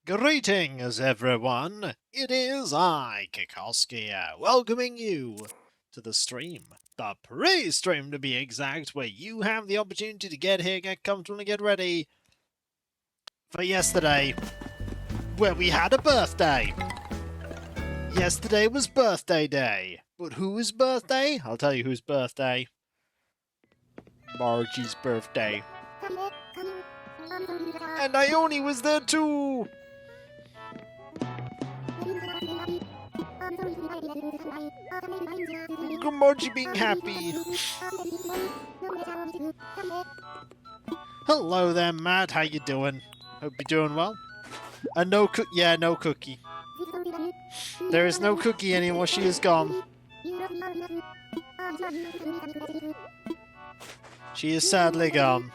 Greetings, everyone. It is I, Kikoski, welcoming you to the stream. The pre-stream, to be exact, where you have the opportunity to get here, get comfortable, and get ready for yesterday, where we had a birthday. Yesterday was birthday day. But whose birthday? I'll tell you whose birthday. Margie's birthday. And Ione was there too! Look at Margie being happy. Hello there, Matt. How you doing? Hope you're doing well. No cookie. There is no cookie anymore. She is gone. She is sadly gone.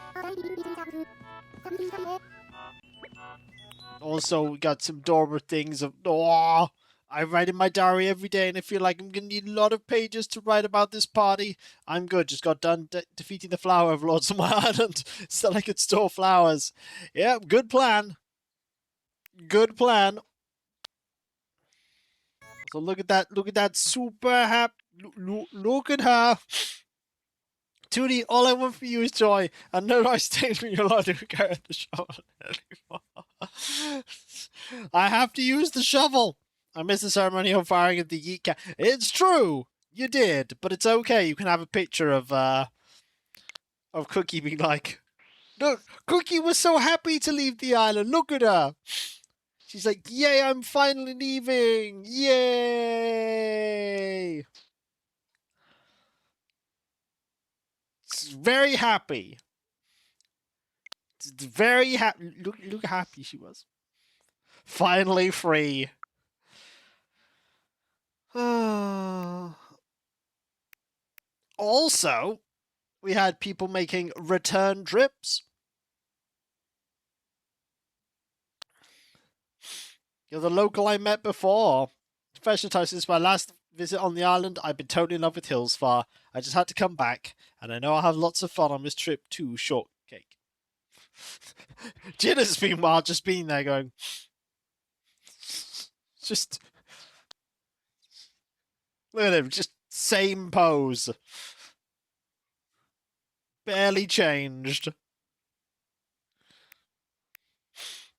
Also, we got some dormer things of... Oh, I write in my diary every day, and I feel like I'm going to need a lot of pages to write about this party. I'm good. Just got done defeating the flower overlords on my island, so I could store flowers. Yeah, good plan. Good plan. So look at that super happy... Look at her. Tootie, all I want for you is joy, and no nice things when you're allowed to carry the shovel anymore. I have to use the shovel. I missed the ceremony of firing of the yeet cat. It's true, you did, but it's okay. You can have a picture of Cookie being like, look, Cookie was so happy to leave the island. Look at her. She's like, yay, I'm finally leaving. Yay. Very happy. Very happy. Look how happy she was. Finally free. Also, we had people making return trips. You're the local I met before. Professional time since my last visit on the island, I've been totally in love with Hillsfar. I just had to come back, and I know I'll have lots of fun on this trip too, shortcake. Jinna's meanwhile just been there going... Just... Look at him, just same pose. Barely changed.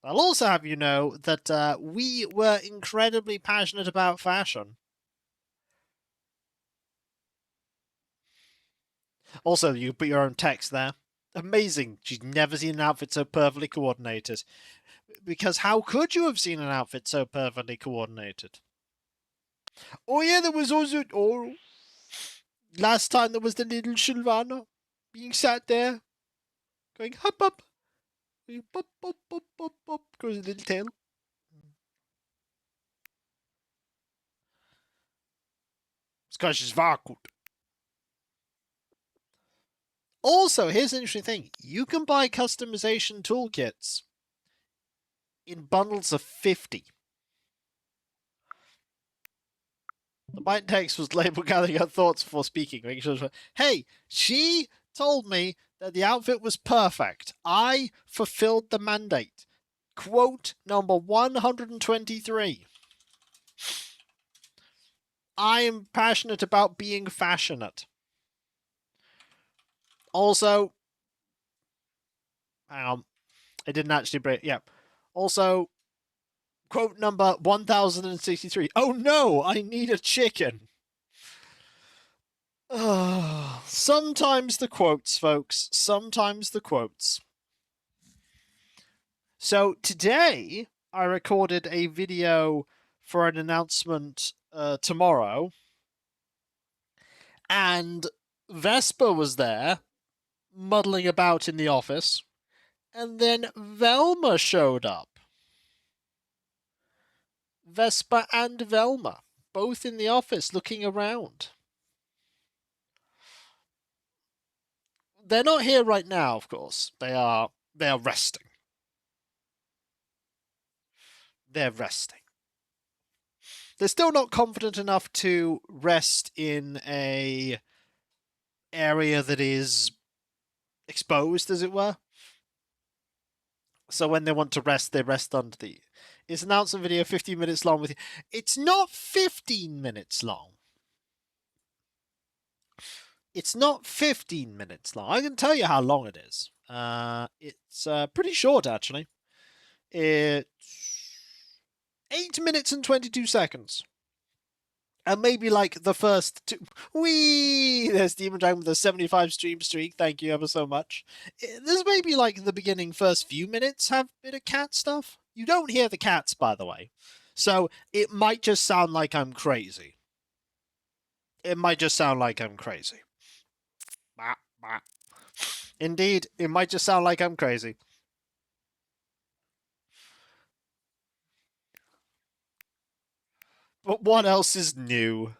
I'll also have you know that we were incredibly passionate about fashion. Also, you put your own text there. Amazing. She's never seen an outfit so perfectly coordinated. Because how could you have seen an outfit so perfectly coordinated? Oh yeah, there was also... Oh, last time there was the little Sylvana being sat there, going hop up. Pop, pop, pop, pop, pop, goes a little tail. It's because she's very good. Also, here's an interesting thing. You can buy customization toolkits in bundles of 50. The byte text was labeled gathering her thoughts before speaking, making sure. Hey, she told me that the outfit was perfect. I fulfilled the mandate. Quote number 123. I am passionate about being fashionate. Also, hang on. I didn't actually break. Yeah. Also, quote number 1063. Oh no, I need a chicken. Sometimes the quotes, folks. Sometimes the quotes. So today, I recorded a video for an announcement tomorrow. And Vespa was there, muddling about in the office. And then Velma showed up. Vespa and Velma, both in the office looking around. They're not here right now, of course. They are resting. They're resting. They're still not confident enough to rest in a area that is exposed, as it were. So when they want to rest, they rest under the His announcement video 15 minutes long with you. It's not 15 minutes long. It's not 15 minutes long. I can tell you how long it is. It's pretty short, actually. It's 8 minutes and 22 seconds. And maybe like the first two. Whee! There's Demon Dragon with a 75 stream streak. Thank you ever so much. There's maybe like the beginning first few minutes have a bit of cat stuff. You don't hear the cats, by the way. So it might just sound like I'm crazy. It might just sound like I'm crazy. Indeed, it might just sound like I'm crazy. But what else is new?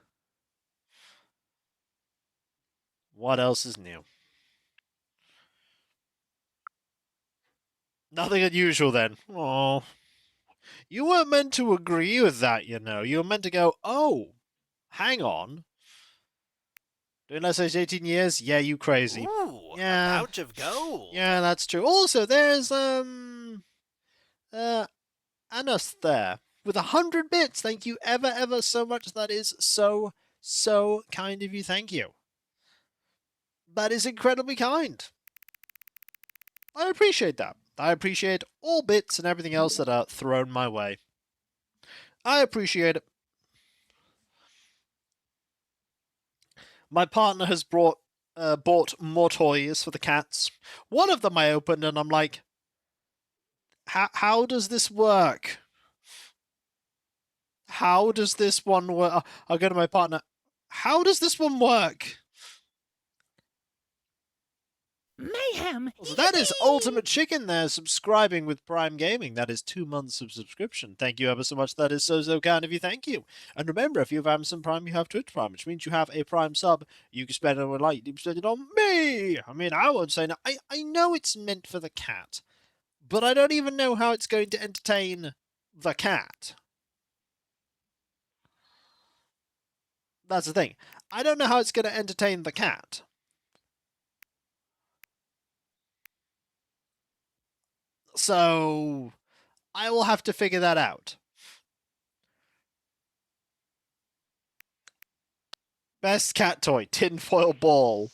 What else is new? Nothing unusual then. Oh, you weren't meant to agree with that, you know. You were meant to go, oh, hang on. Doing less age 18 years? Yeah, you crazy. Ooh, Yeah. a pouch of gold. Yeah, that's true. Also, there's, Anos there with 100 bits. Thank you ever so much. That is so kind of you. Thank you. That is incredibly kind. I appreciate that. I appreciate all bits and everything else that are thrown my way. I appreciate it. My partner has bought more toys for the cats. One of them I opened and I'm like, how does this work? How does this one work? I'll go to my partner. How does this one work? Mayhem. So that is Ultimate Chicken there, subscribing with Prime Gaming. That is 2 months of subscription. Thank you ever so much. That is so kind of you. Thank you. And remember, if you have Amazon Prime, you have Twitch Prime, which means you have a Prime sub. You can spend it on like you spend it on me. I mean, I won't say no. I know it's meant for the cat, but I don't even know how it's going to entertain the cat. That's the thing. I don't know how it's going to entertain the cat. So I will have to figure that out. Best cat toy, tinfoil ball.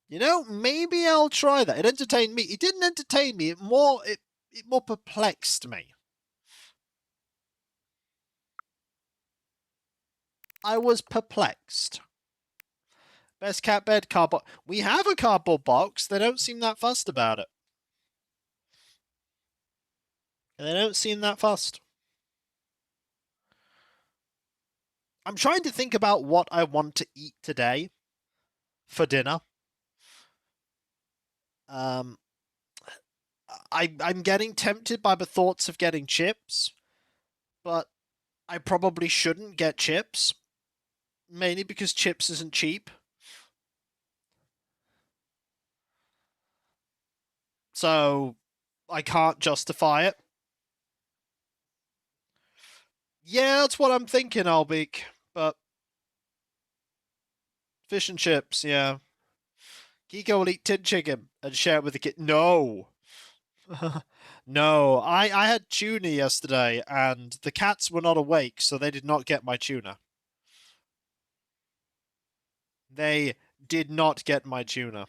You know, maybe I'll try that. It entertained me. It didn't entertain me. It more perplexed me. I was perplexed. Best cat bed, cardboard. We have a cardboard box. They don't seem that fussed about it. They don't seem that fussed. I'm trying to think about what I want to eat today for dinner. I'm getting tempted by the thoughts of getting chips, but I probably shouldn't get chips, mainly because chips isn't cheap. So I can't justify it. Yeah, that's what I'm thinking, Albik, but fish and chips, yeah. Kiko will eat tin chicken and share it with the kid. No. No, I had tuna yesterday, and the cats were not awake, so they did not get my tuna. They did not get my tuna.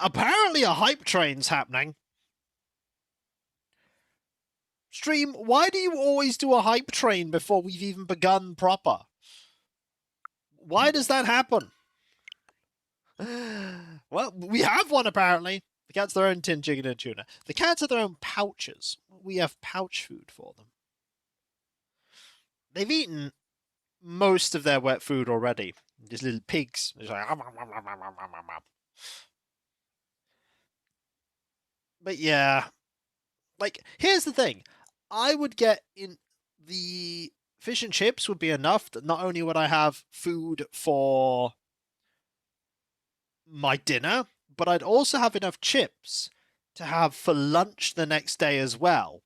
Apparently a hype train's happening. Stream, why do you always do a hype train before we've even begun proper? Why does that happen? Well, we have one apparently. The cats have their own tin chicken and tuna. The cats have their own pouches. We have pouch food for them. They've eaten most of their wet food already. These little pigs. Like, but yeah, like here's the thing. I would get in the fish and chips would be enough. That not only would I have food for my dinner, but I'd also have enough chips to have for lunch the next day as well.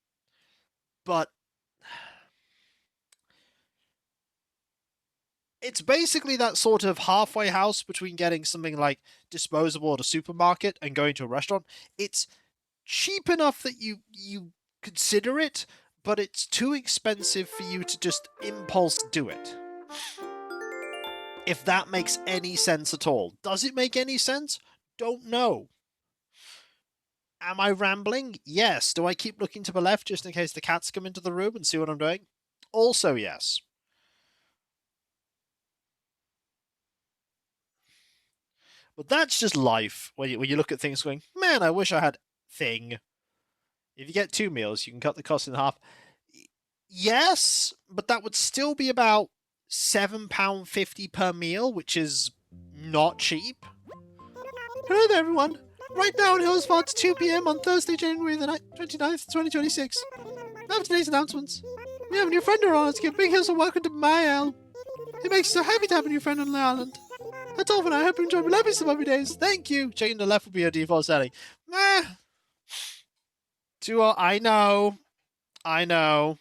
But It's basically that sort of halfway house between getting something like disposable at a supermarket and going to a restaurant. It's cheap enough that you consider it, but it's too expensive for you to just impulse do it. If that makes any sense at all. Does it make any sense? Don't know. Am I rambling? Yes. Do I keep looking to the left just in case the cats come into the room and see what I'm doing? Also, yes. But that's just life, when you look at things going, man, I wish I had thing. If you get 2 meals, you can cut the cost in half. Yes, but that would still be about £7.50 per meal, which is not cheap. Hello there, everyone. Right now in Hillsford, it's 2 p.m. on Thursday, January the 29th, 2026. Now for today's announcements. We have a new friend around us. Give big hills and welcome to my isle. It makes us so happy to have a new friend on the island. That's all for now. I hope you enjoy my life some every days. Thank you. Checking the left will be your default setting. I know.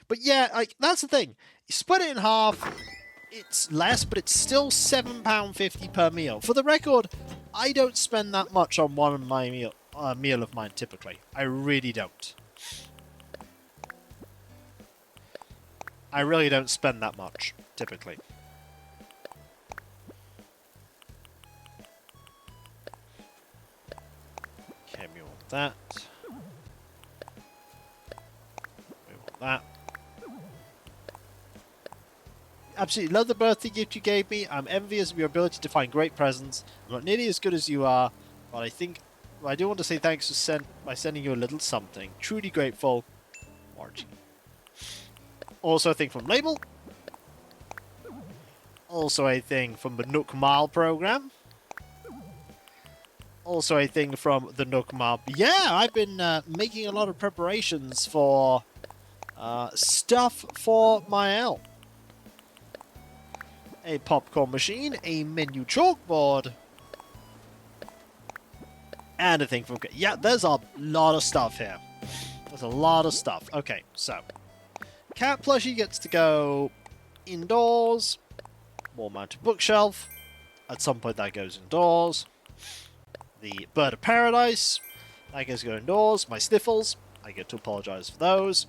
But yeah, like, that's the thing. You split it in half, it's less, but it's still £7.50 per meal. For the record, I don't spend that much on one of my meal of mine typically. I really don't. I really don't spend that much, typically. Okay, we want that. We want that. Absolutely love the birthday gift you gave me. I'm envious of your ability to find great presents. I'm not nearly as good as you are, but I do want to say thanks by sending you a little something. Truly grateful, Margie. Also a thing from Label. Also a thing from the Nook Mile program. Also a thing from the Nook Mile. Yeah, I've been making a lot of preparations for stuff for my elf. A popcorn machine, a menu chalkboard, and a thing from... Yeah, there's a lot of stuff here. There's a lot of stuff. Okay, so cat plushie gets to go indoors. Wall-mounted bookshelf. At some point that goes indoors. The bird of paradise. That gets to go indoors. My sniffles. I get to apologize for those.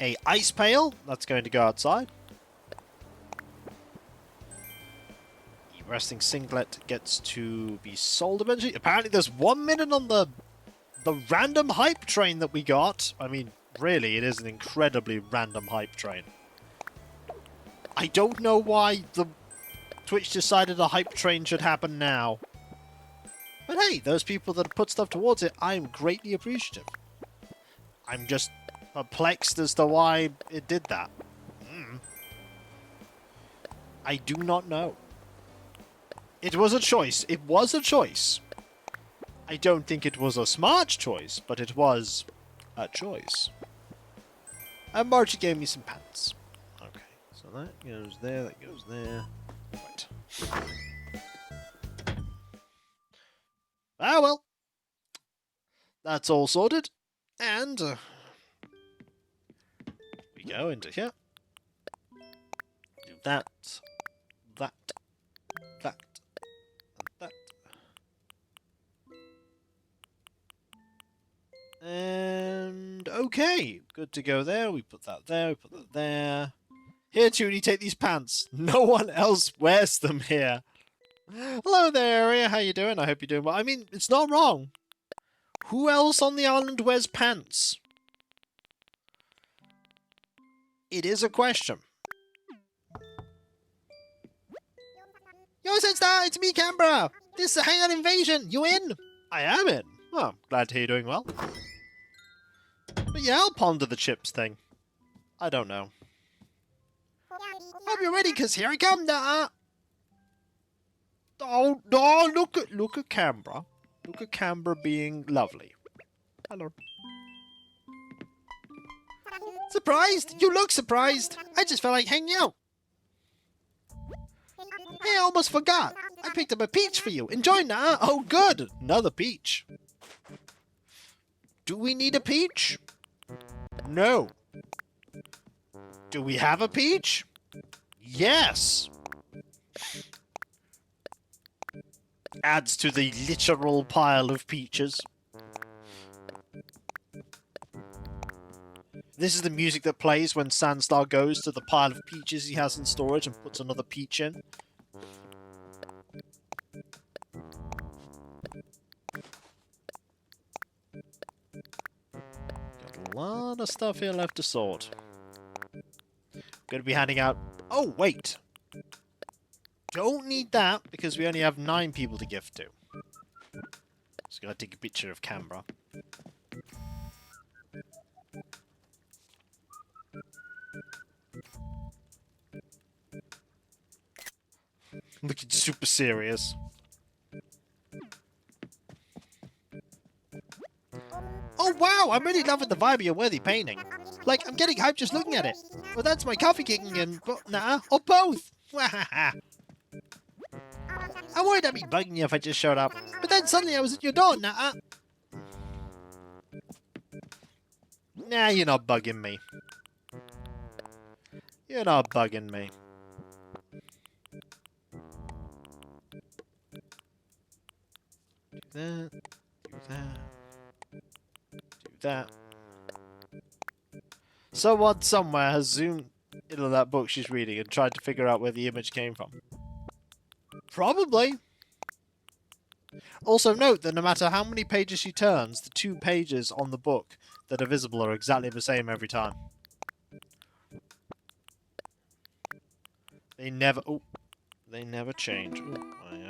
A ice pail. That's going to go outside. The resting singlet gets to be sold eventually. Apparently there's 1 minute on the random hype train that we got. I mean, really, it is an incredibly random hype train. I don't know why the Twitch decided a hype train should happen now. But hey, those people that have put stuff towards it, I'm greatly appreciative. I'm just perplexed as to why it did that. I do not know. It was a choice. It was a choice. I don't think it was a smart choice, but it was a choice. And Margie gave me some pants. Okay, so that goes there, that goes there. Right. Ah, well. That's all sorted. And we go into here. Do that, that, that, and that. And okay, good to go there. We put that there, we put that there. Here, Toonie, take these pants. No one else wears them here. Hello there, Aria. How you doing? I hope you're doing well. I mean, it's not wrong. Who else on the island wears pants? It is a question. Yo, Senstar, it's me, Canberra. This is a Hangout Invasion. You in? I am in. Well, glad to hear you're doing well. But yeah, I'll ponder the chips thing. I don't know. Hope you're ready, because here I come now. Oh, no, look at Canberra. Look at Canberra being lovely. Hello. Surprised? You look surprised. I just felt like hanging out. Hey, I almost forgot. I picked up a peach for you. Enjoy now. Oh, good. Another peach. Do we need a peach? No. Do we have a peach? Yes! Adds to the literal pile of peaches. This is the music that plays when Sandstar goes to the pile of peaches he has in storage and puts another peach in. Got a lot of stuff here left to sort. Going to be handing out... Oh, wait! Don't need that, because we only have 9 people to gift to. Just gotta take a picture of Canberra. Looking super serious. Oh wow, I'm really loving the vibe of your worthy painting. Like, I'm getting hyped just looking at it. Well, that's my coffee kicking in, but nah, or both. I worried I'd be bugging you if I just showed up, but then suddenly I was at your door, nah. Nah, you're not bugging me. You're not bugging me. Do that. Do that. Do that. Someone somewhere has zoomed into that book she's reading and tried to figure out where the image came from. Probably. Also note that no matter how many pages she turns, the 2 pages on the book that are visible are exactly the same every time. They never... Oh, they never change. Ooh, hang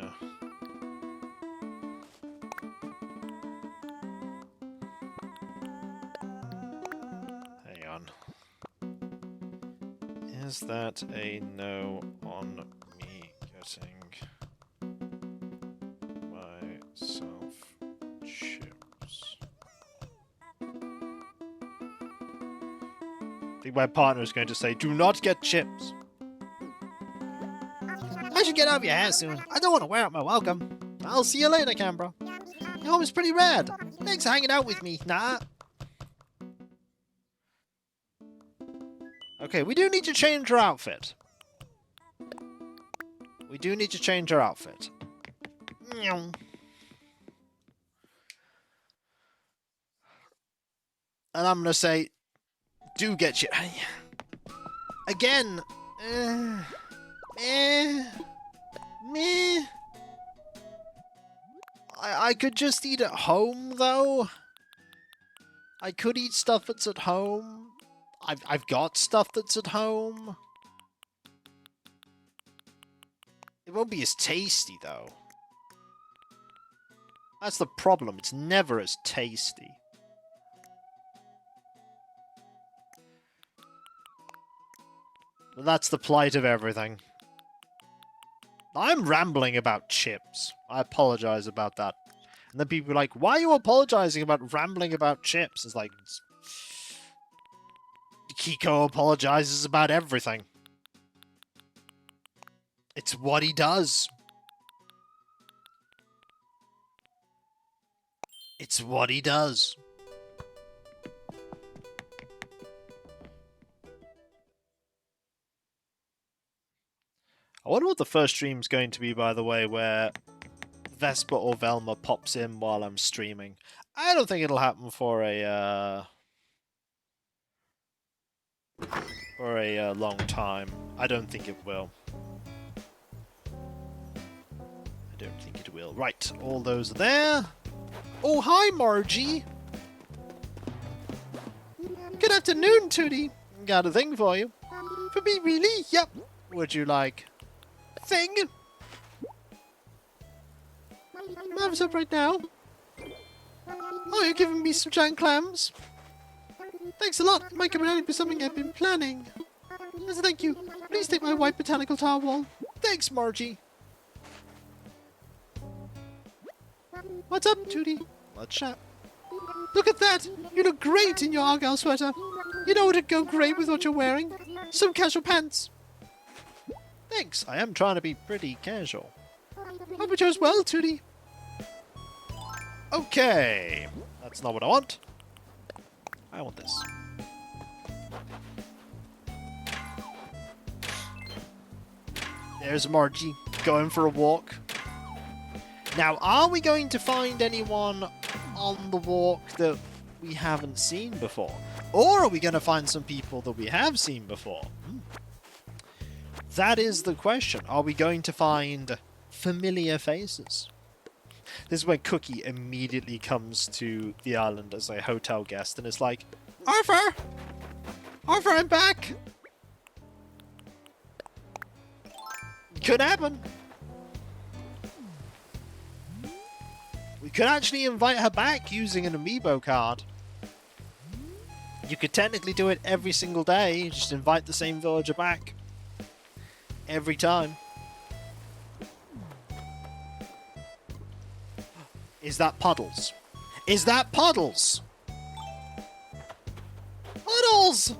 on. Is that a no on me getting myself chips? I think my partner is going to say, do not get chips. I should get out of your hair soon. I don't want to wear out my welcome. I'll see you later, Canberra. Your home is pretty rad. Thanks for hanging out with me. Nah. Okay, we do need to change her outfit. We do need to change her outfit. And I'm gonna say, do get you... Again. Meh. I could just eat at home, though. I could eat stuff that's at home. I've got stuff that's at home. It won't be as tasty, though. That's the problem. It's never as tasty. But that's the plight of everything. I'm rambling about chips. I apologize about that. And then people are like, why are you apologizing about rambling about chips? It's like... Kiko apologizes about everything. It's what he does. It's what he does. I wonder what the first stream's going to be, by the way, where Vespa or Velma pops in while I'm streaming. I don't think it'll happen for a long time. I don't think it will. I don't think it will. Right, all those are there. Oh, hi, Margie. Good afternoon, Tootie. Got a thing for you. For me, really? Yep. Would you like... thing? Mom's up right now. Oh, you're giving me some giant clams? Thanks a lot. It might come in handy for something I've been planning. As a thank you, please take my white botanical towel. Thanks, Margie. What's up, Tootie? Let's chat. Look at that! You look great in your Argyle sweater. You know what would go great with what you're wearing? Some casual pants. Thanks. I am trying to be pretty casual. Hope you chose well, Tootie. Okay. That's not what I want. I want this. There's Margie going for a walk. Now, are we going to find anyone on the walk that we haven't seen before? Or are we going to find some people that we have seen before? That is the question. Are we going to find familiar faces? This is when Cookie immediately comes to the island as a hotel guest and is like, Arthur! Arthur, I'm back! Could happen. We could actually invite her back using an amiibo card. You could technically do it every single day. Just invite the same villager back. Every time. Is that Puddles? Is that Puddles? Puddles!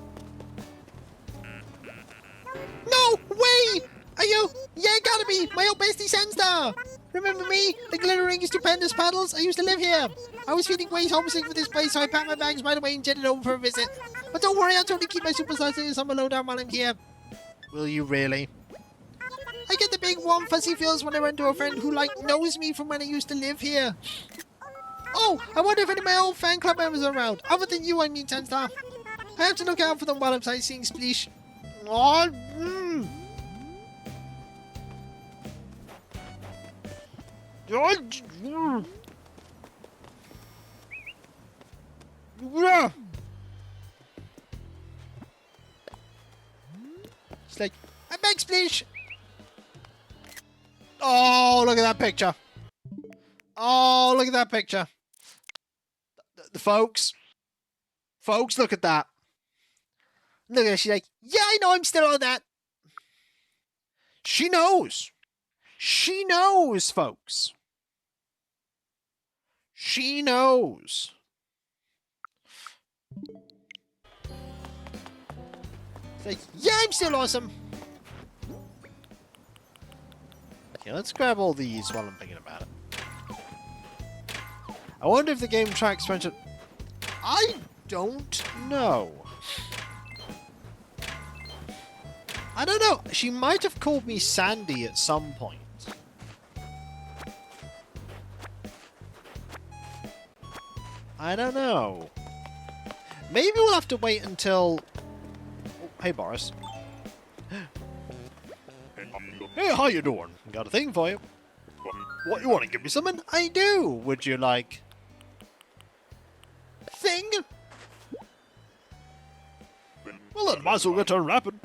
No way! Are you? Yeah, gotta be! My old bestie Sandstar! Remember me? The glittering stupendous Puddles? I used to live here. I was feeling way homesick for this place, so I packed my bags right away and jetted over for a visit. But don't worry, I'll totally keep my superstar status on my lowdown while I'm here. Will you really? I get the big warm fuzzy feels when I run to a friend who, like, knows me from when I used to live here. Oh, I wonder if any of my old fan club members are around. Other than you, I mean, Sandstar. I have to look out for them while I'm sightseeing, Spleesh. Oh, It's like, I'm back, Spleesh. Oh, look at that picture. Oh, look at that picture. The folks. Folks, look at that. Look at her. She's like, yeah, I know I'm still on that. She knows. She knows, folks. She knows. It's like, yeah, I'm still awesome. Okay, let's grab all these while I'm thinking about it. I wonder if the game tracks friendship. I don't know. I don't know. She might have called me Sandy at some point. I don't know. Maybe we'll have to wait until... Oh, hey, Boris. Hey, how you doing? Got a thing for you. What, you want to give me something? I do. Would you like... Thing? Well then, might as well get to unwrapping.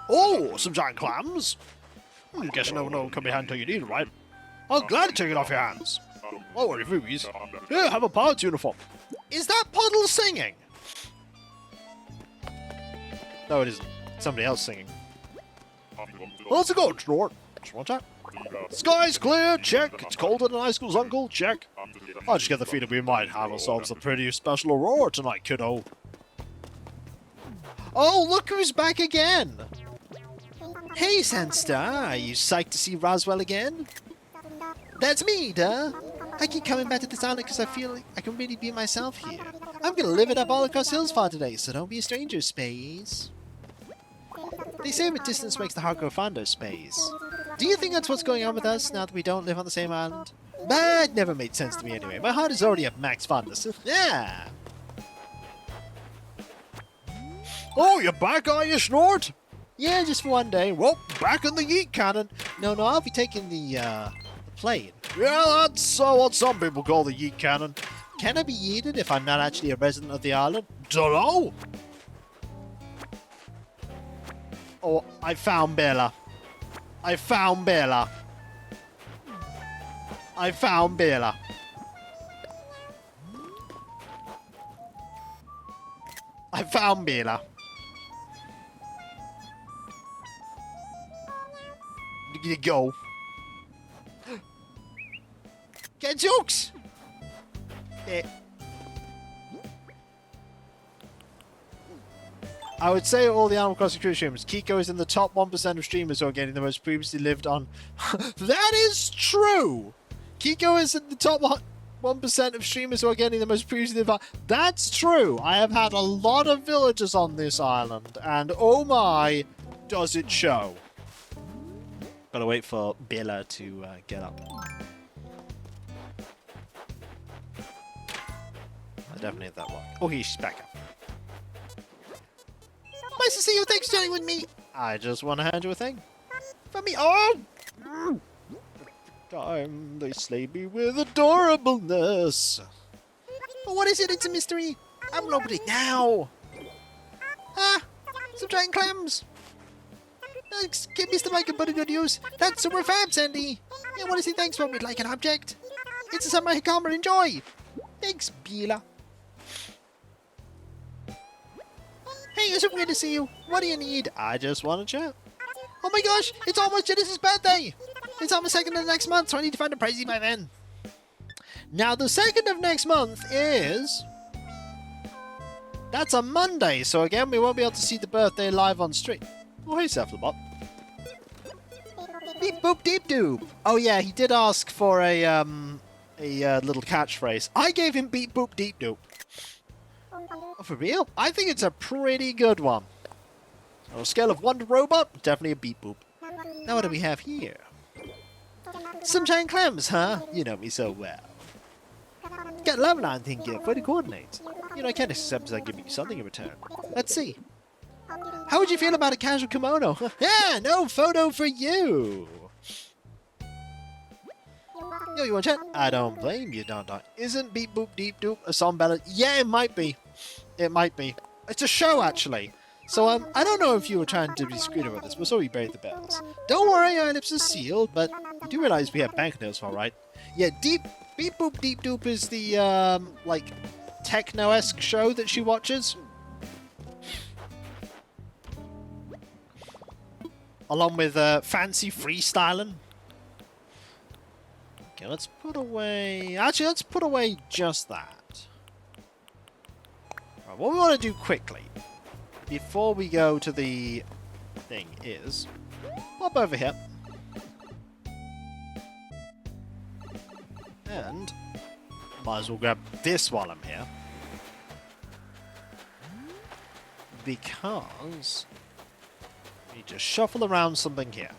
Oh, some giant clams? Guess you never know what come behind until you need it, right? I'm glad to take it off your hands. Oh, worry, Rubies. Here, have a pilot's uniform. Is that Puddle singing? No, it isn't. Somebody else singing. How's it going, Snort? Just one check. Sky's clear, check. It's colder than high school's uncle, check. I just get the feeling we might have ourselves a pretty special aurora tonight, kiddo. Oh, look who's back again! Hey, Sandstar, are you psyched to see Roswell again? That's me, duh. I keep coming back to this island because I feel like I can really be myself here. I'm gonna live it up all across hills far today, so don't be a stranger, Space. They say that distance makes the heart grow fonder, Space. Do you think that's what's going on with us now that we don't live on the same island? But it never made sense to me anyway. My heart is already at max fondness. Yeah. Oh, you're back, are you, Snort? Yeah, just for one day. Well, back in the yeet cannon. No, I'll be taking the plane. Yeah, that's what some people call the yeet cannon. Can I be yeeted if I'm not actually a resident of the island? Dunno. Oh, I found Bella. I found Bella. I found Bella. I found Bella. Look at it go. Get jokes! I would say all the Animal Crossing crew streamers, Kiko is in the top 1% of streamers who are getting the most previously lived on. That is true! Kiko is in the top 1% of streamers who are getting the most previously lived on. That's true! I have had a lot of villagers on this island, and oh my, does it show. Gotta wait for Bella to get up. I definitely hit that one. Oh, she's back up. Nice to see you. Thanks for chatting with me. I just want to hand you a thing. For me. Oh! Time they slay me with adorableness. But what is it? It's a mystery. I will open it now. Ah! Some giant clams. Thanks, give Mr. Mike a bit of good news. That's super fab, Sandy. Yeah, what is it? Thanks for me like an object. It's a summer I come and enjoy. Thanks, Bella. Hey, it's so weird to see you. What do you need? I just want to chat. Oh my gosh, it's almost Genesis' birthday. It's on the 2nd of next month, so I need to find a present by then. Now, the 2nd of next month is... That's a Monday, so again, we won't be able to see the birthday live on stream. Oh, hey, Cephalobot. Beep boop deep doop. Oh yeah, he did ask for a little catchphrase. I gave him beep boop deep doop. Oh, for real? I think it's a pretty good one. On a scale of 1 to robot, definitely a beep boop. Now what do we have here? Some giant clams, huh? You know me so well. Got 11, I think, for the coordinates. You know, I can't accept that giving you something in return. Let's see. How would you feel about a casual kimono? Yeah, no photo for you. Yo, you want to chat? I don't blame you, don't I? Isn't Beep Boop Deep Doop a song ballad? Yeah, it might be. It might be. It's a show, actually. So, I don't know if you were trying to be discreet about this, but sorry you buried the bells. Don't worry, our lips are sealed, but you do realize we have banknotes, all right? Yeah, Beep Boop Deep Doop is the, like, techno-esque show that she watches. Along with fancy freestyling. Okay, let's put away... Actually, let's put away just that. Right, what we want to do quickly, before we go to the thing, is... Pop over here. And... Might as well grab this while I'm here. Because... We just shuffle around something here.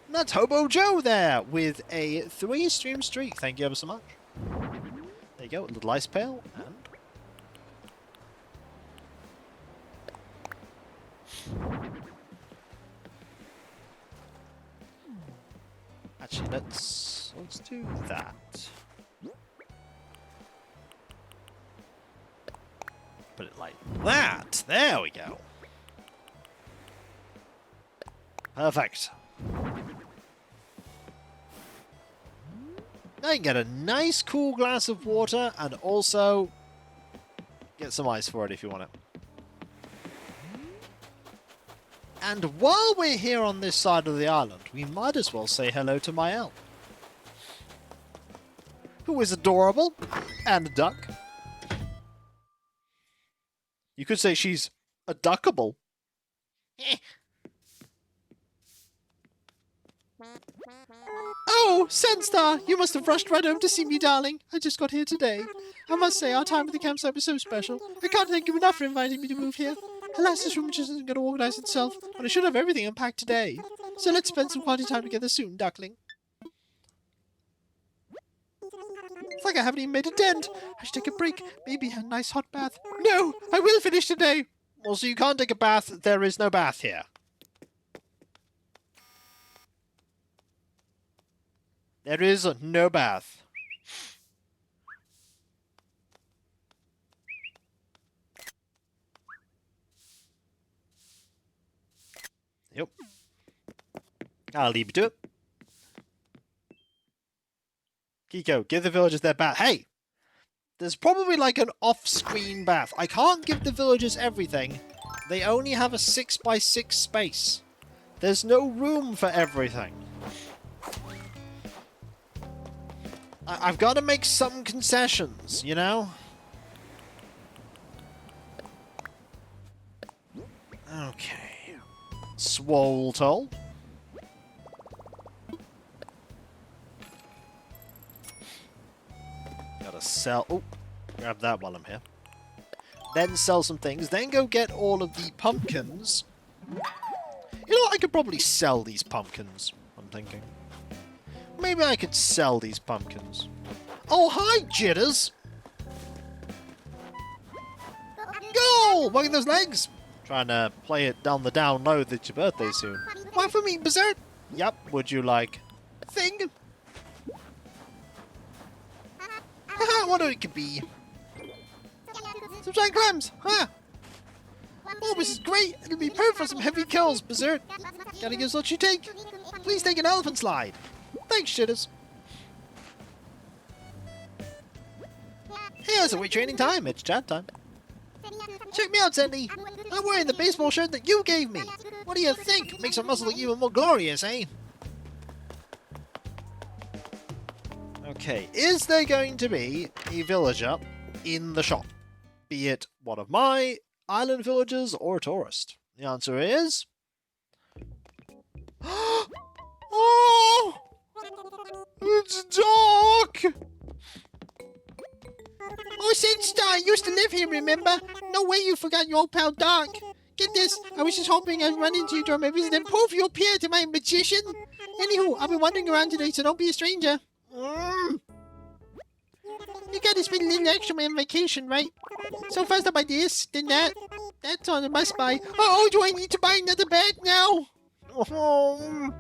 And that's Hobo Joe there with a 3-stream streak. Thank you ever so much. There you go, a little ice pail and... Actually, let's do that. Put it like that. There we go. Perfect. Now you can get a nice cool glass of water and also get some ice for it if you want it. And while we're here on this side of the island, we might as well say hello to Mael, who is adorable and a duck. You could say she's a duckable. Oh, Senstar! You must have rushed right home to see me, darling. I just got here today. I must say, our time at the campsite was so special. I can't thank you enough for inviting me to move here. Alas, this room just isn't going to organize itself, but I should have everything unpacked today. So let's spend some quality time together soon, duckling. It's like I haven't even made a dent. I should take a break. Maybe a nice hot bath. No, I will finish today. Well, so you can't take a bath. There is no bath here. There is no bath. Yep. I'll leave you to it. Kiko, give the villagers their bath. Hey! There's probably like an off-screen bath. I can't give the villagers everything. They only have a 6x6 space. There's no room for everything. I've got to make some concessions, you know? Okay. Swole toll. Gotta sell... Oh, grab that while I'm here. then sell some things, then go get all of the pumpkins. You know what? I could probably sell these pumpkins, I'm thinking. Maybe I could sell these pumpkins. Oh, hi, Jitters! Go! Look at those legs! Trying to play it down the down low that your birthday's soon. Why for me, Berserk? Yep, would you like a thing? Haha, what it could be. Some giant clams! Ha! Oh, this is great! It'll be perfect for some heavy kills, Berserk! Gotta give us what you take! Please take an elephant slide! Thanks, Jitters! Here's a way training time, it's chat time. Check me out, Sandy! I'm wearing the baseball shirt that you gave me! What do you think? Makes our muscle look even more glorious, eh? Okay, is there going to be a villager in the shop? Be it one of my island villagers or a tourist? The answer is... Oh! It's dark! Oh, Sinstar, I used to live here, remember? No way you forgot your old pal Dark. Get this, I was just hoping I'd run into you during my visit and prove you appear to my magician. Anywho, I've been wandering around today, so don't be a stranger. You gotta spend a little extra on vacation, right? So first I buy this, then that. That's on a must buy. Oh, do I need to buy another bag now? Oh.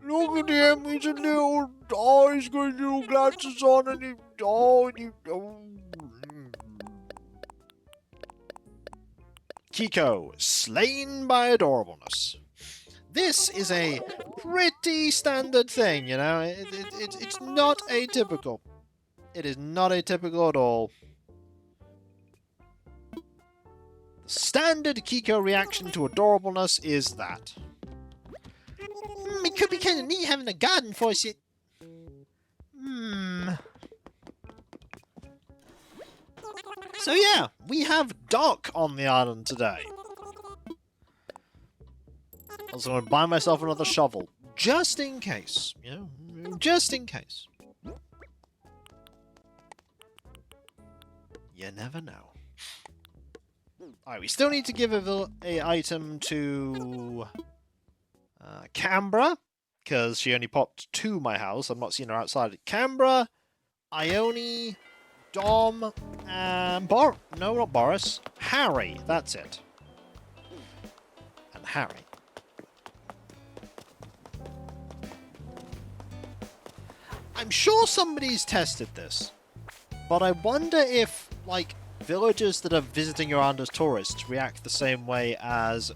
Look at him, he's a little... Oh, he's got little glasses on and he... Oh, and he... Oh. Kiko, slain by adorableness. This is a pretty standard thing, you know? It's not atypical. It is not atypical at all. The standard Kiko reaction to adorableness is that. It could be kind of neat having a garden for us. So yeah, we have Doc on the island today. I was going to buy myself another shovel, just in case, you know, just in case. You never know. Alright, we still need to give a item to Canberra, because she only popped to my house. I'm not seeing her outside. Canberra, Ione, Dom, and no, not Boris. Harry, that's it. And Harry. I'm sure somebody's tested this, but I wonder if, like, villagers that are visiting around as tourists react the same way as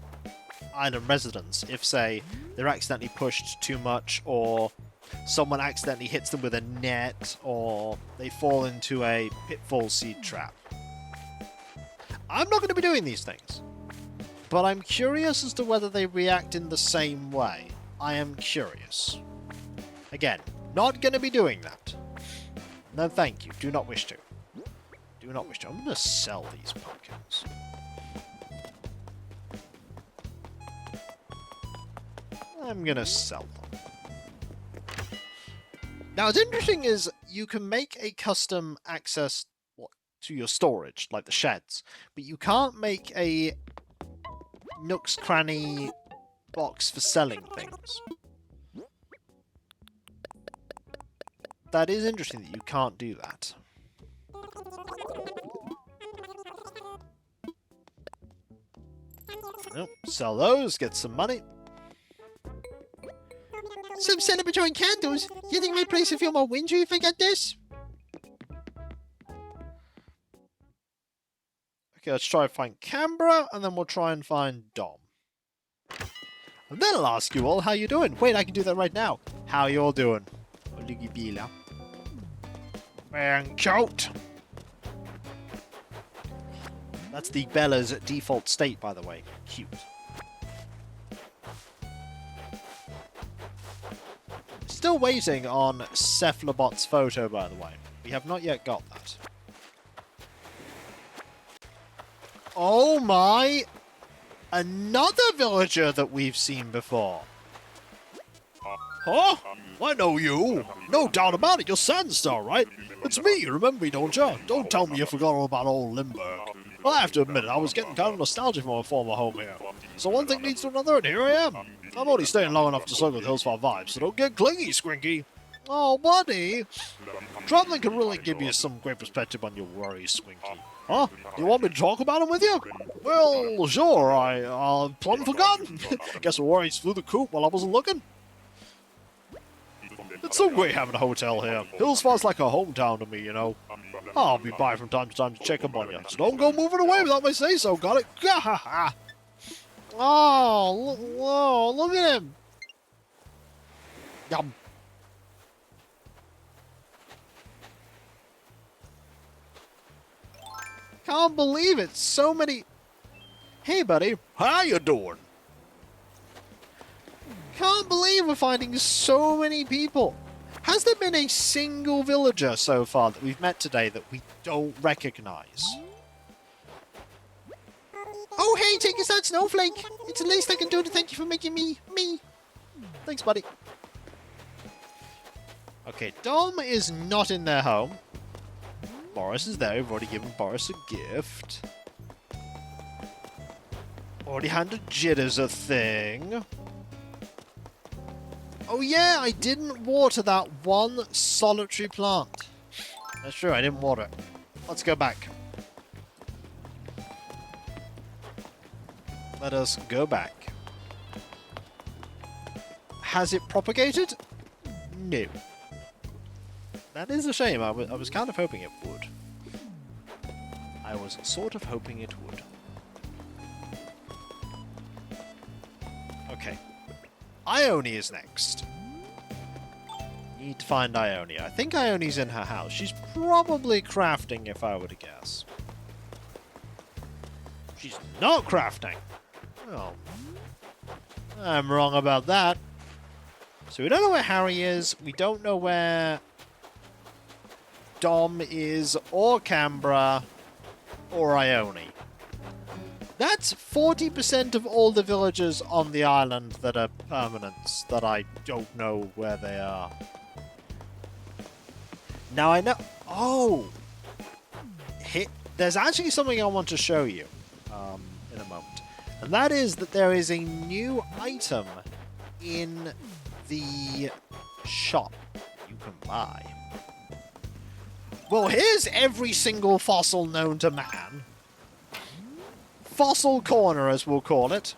island residents. If, say, they're accidentally pushed too much, or someone accidentally hits them with a net, or they fall into a pitfall seed trap. I'm not going to be doing these things, but I'm curious as to whether they react in the same way. I am curious. Again, not going to be doing that. No, thank you. Do not wish to. Do not wish to. I'm going to sell these pumpkins. I'm going to sell them. Now, what's interesting is you can make a custom access to your storage, like the sheds, but you can't make a Nook's Cranny box for selling things. That is interesting that you can't do that. Nope, sell those, get some money. Some celebratory candles? You think my place will feel more wintry if I got this? Okay, let's try and find Canberra, and then we'll try and find Dom. And then I'll ask you all how you doing. Wait, I can do that right now. How you all doing? Oligibila. And coat. That's the Bella's default state, by the way. Cute. Still waiting on Cephalobot's photo, by the way. We have not yet got that. Oh my! Another villager that we've seen before. Oh! I know you. No doubt about it, you're Sandstar, right? It's me, you remember me, don't you? Don't tell me you forgot all about old Limburg. Well, I have to admit it, I was getting kind of nostalgic for my former home here. So one thing leads to another, and here I am. I'm only staying long enough to suck with Hillsfar vibes, so don't get clingy, Squinky. Oh, buddy. Traveling can really give you some great perspective on your worries, Squinky. Huh? You want me to talk about them with you? Well, sure, I plumb forgotten. Guess the worries flew the coop while I wasn't looking. It's so great having a hotel here. Hillsfar's like a hometown to me, you know. I'll be by from time to time to check up on you, so don't go moving away without my say-so, got it? Gah-ha-ha! Oh, look at him! Yum. Can't believe it, so many... Hey, buddy. How you doing? Can't believe we're finding so many people. Has there been a single villager so far that we've met today that we don't recognize? Oh, hey, take us out, Snowflake. It's the least I can do to thank you for making me. Thanks, buddy. Okay, Dom is not in their home. Boris is there. We've already given Boris a gift. Already handed Jitters a thing. Oh yeah, I didn't water that one solitary plant. That's true, I didn't water it. Let's go back. Let us go back. Has it propagated? No. That is a shame. I was kind of hoping it would. I was sort of hoping it would. Okay. Ione is next. Need to find Ione. I think Ione's in her house. She's probably crafting, if I were to guess. She's not crafting. Oh. I'm wrong about that. So we don't know where Harry is. We don't know where Dom is, or Canberra, or Ione. That's 40% of all the villagers on the island that are permanents that I don't know where they are. Now I know... Oh! There's actually something I want to show you in a moment. And that is that there is a new item in the shop you can buy. Well, here's every single fossil known to man. Fossil corner, as we'll call it.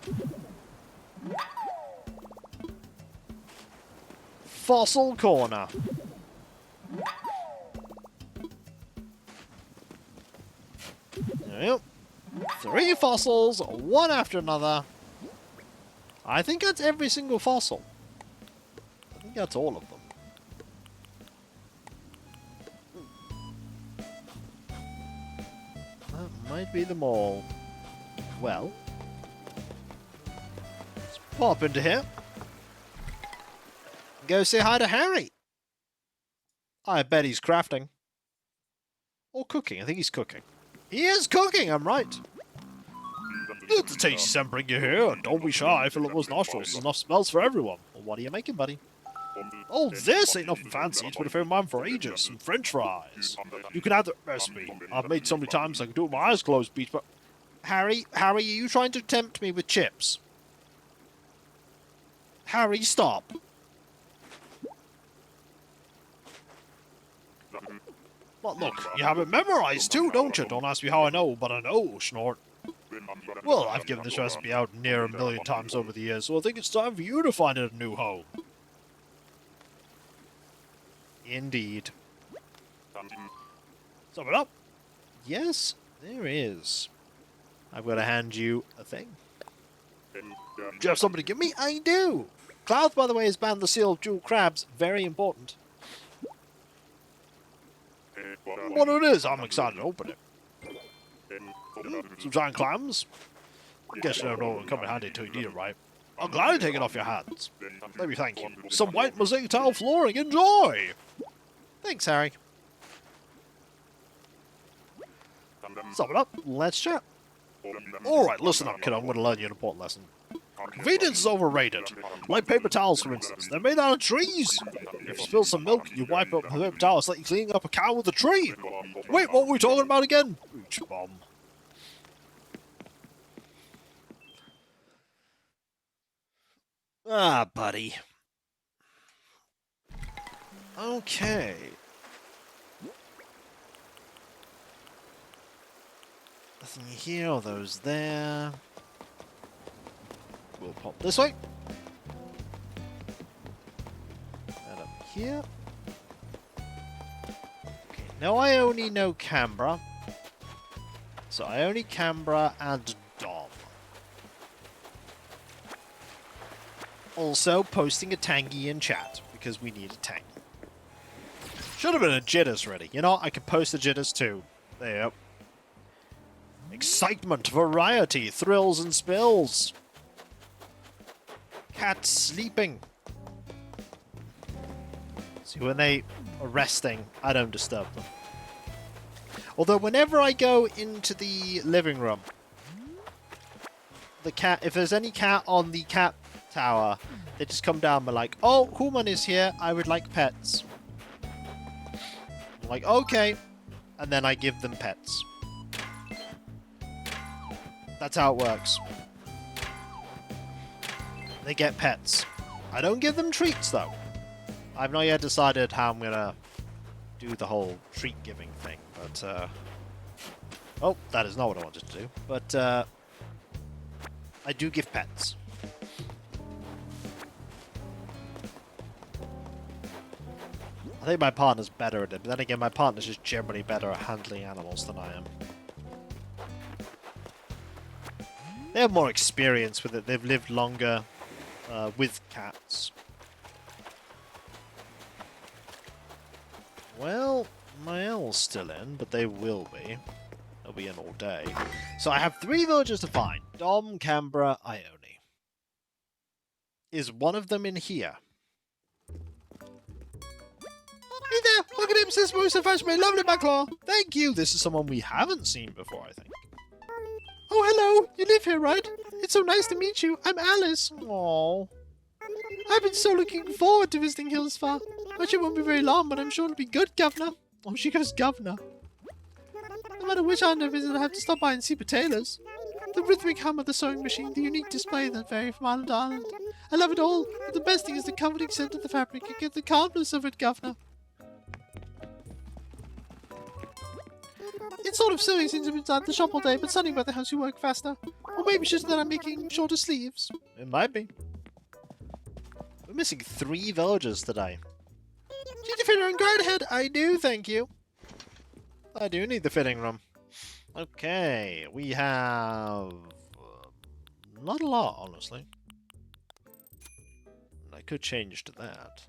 Fossil corner. Yep. 3 fossils, one after another. I think that's every single fossil. I think that's all of them. That might be them all. Well, let's pop into here. Go say hi to Harry. I bet he's crafting. Or cooking. I think he's cooking. He is cooking, I'm right. It's a tasty scent bring you here. Don't be shy, fill up those nostrils. There's enough smells for everyone. Well, what are you making, buddy? Oh, this ain't nothing fancy. It's been a favorite of mine for ages. Some French fries. You can add the recipe. I've made so many times I can do it with my eyes closed, Beach, but... Harry, are you trying to tempt me with chips? Harry, stop. But look, you have it memorized too, don't you? Don't ask me how I know, but I know, Snort. Well, I've given this recipe out near 1 million times over the years, so I think it's time for you to find it a new home. Indeed. Sum it up. Yes, there is. I'm going to hand you a thing. Do you have something to give me? I do! Clouds, by the way, has banned the seal of jewel crabs. Very important. What it is, I'm excited to open it. Some giant clams? I guess you don't know what will come in handy until you need it, right? I'm glad to take it off your hands. Let me thank you. Some white mosaic tile flooring. Enjoy! Thanks, Harry. Sum it up. Let's chat. Alright, listen up, kid. I'm going to learn you an important lesson. Convenience is overrated. Like paper towels, for instance. They're made out of trees. If you spill some milk, you wipe it up with a paper towel. It's like you're cleaning up a cow with a tree. Wait, what were we talking about again? Ooch bomb. Ah, buddy. Okay. Nothing here, all those there. We'll pop this way. That up here. Okay, now I only know Canberra. So I only Canberra and Dom. Also, posting a Tangy in chat, because we need a Tangy. Should have been a Jitters ready. You know, I could post a Jitters too. There you go. Excitement, variety, thrills and spills. Cats sleeping. See, when they are resting, I don't disturb them. Although whenever I go into the living room, the cat, if there's any cat on the cat tower, they just come down and be like, oh, Human is here, I would like pets. I'm like, okay. And then I give them pets. That's how it works. They get pets. I don't give them treats, though. I've not yet decided how I'm gonna do the whole treat-giving thing, but, oh, that is not what I wanted to do. But, I do give pets. I think my partner's better at it, but then again, my partner's just generally better at handling animals than I am. They have more experience with it. They've lived longer with cats. Well, my owl's still in, but they will be. They'll be in all day. So I have 3 villagers to find. Dom, Canberra, Ione. Is one of them in here? Hey there! Look at him, Sis Moose and Fetch me lovely Backlaw! Thank you! This is someone we haven't seen before, I think. Oh, hello! You live here, right? It's so nice to meet you. I'm Alice. Aww. I've been so looking forward to visiting Hillsfar. Much it won't be very long, but I'm sure it'll be good, Governor. Oh, she goes Governor. No matter which island I visit, I have to stop by and see potatoes. The rhythmic hum of the sewing machine, the unique display that vary from island to island. I love it all, but the best thing is the comforting scent of the fabric. You get the calmness of it, Governor. It's sort of silly since I've been inside the shop all day, but sunny weather helps you work faster. Or maybe it's just that I'm making shorter sleeves. It might be. We're missing 3 villagers today. Need a fitting room? Go right ahead. I do, thank you. I do need the fitting room. Okay, we have... not a lot, honestly. I could change to that.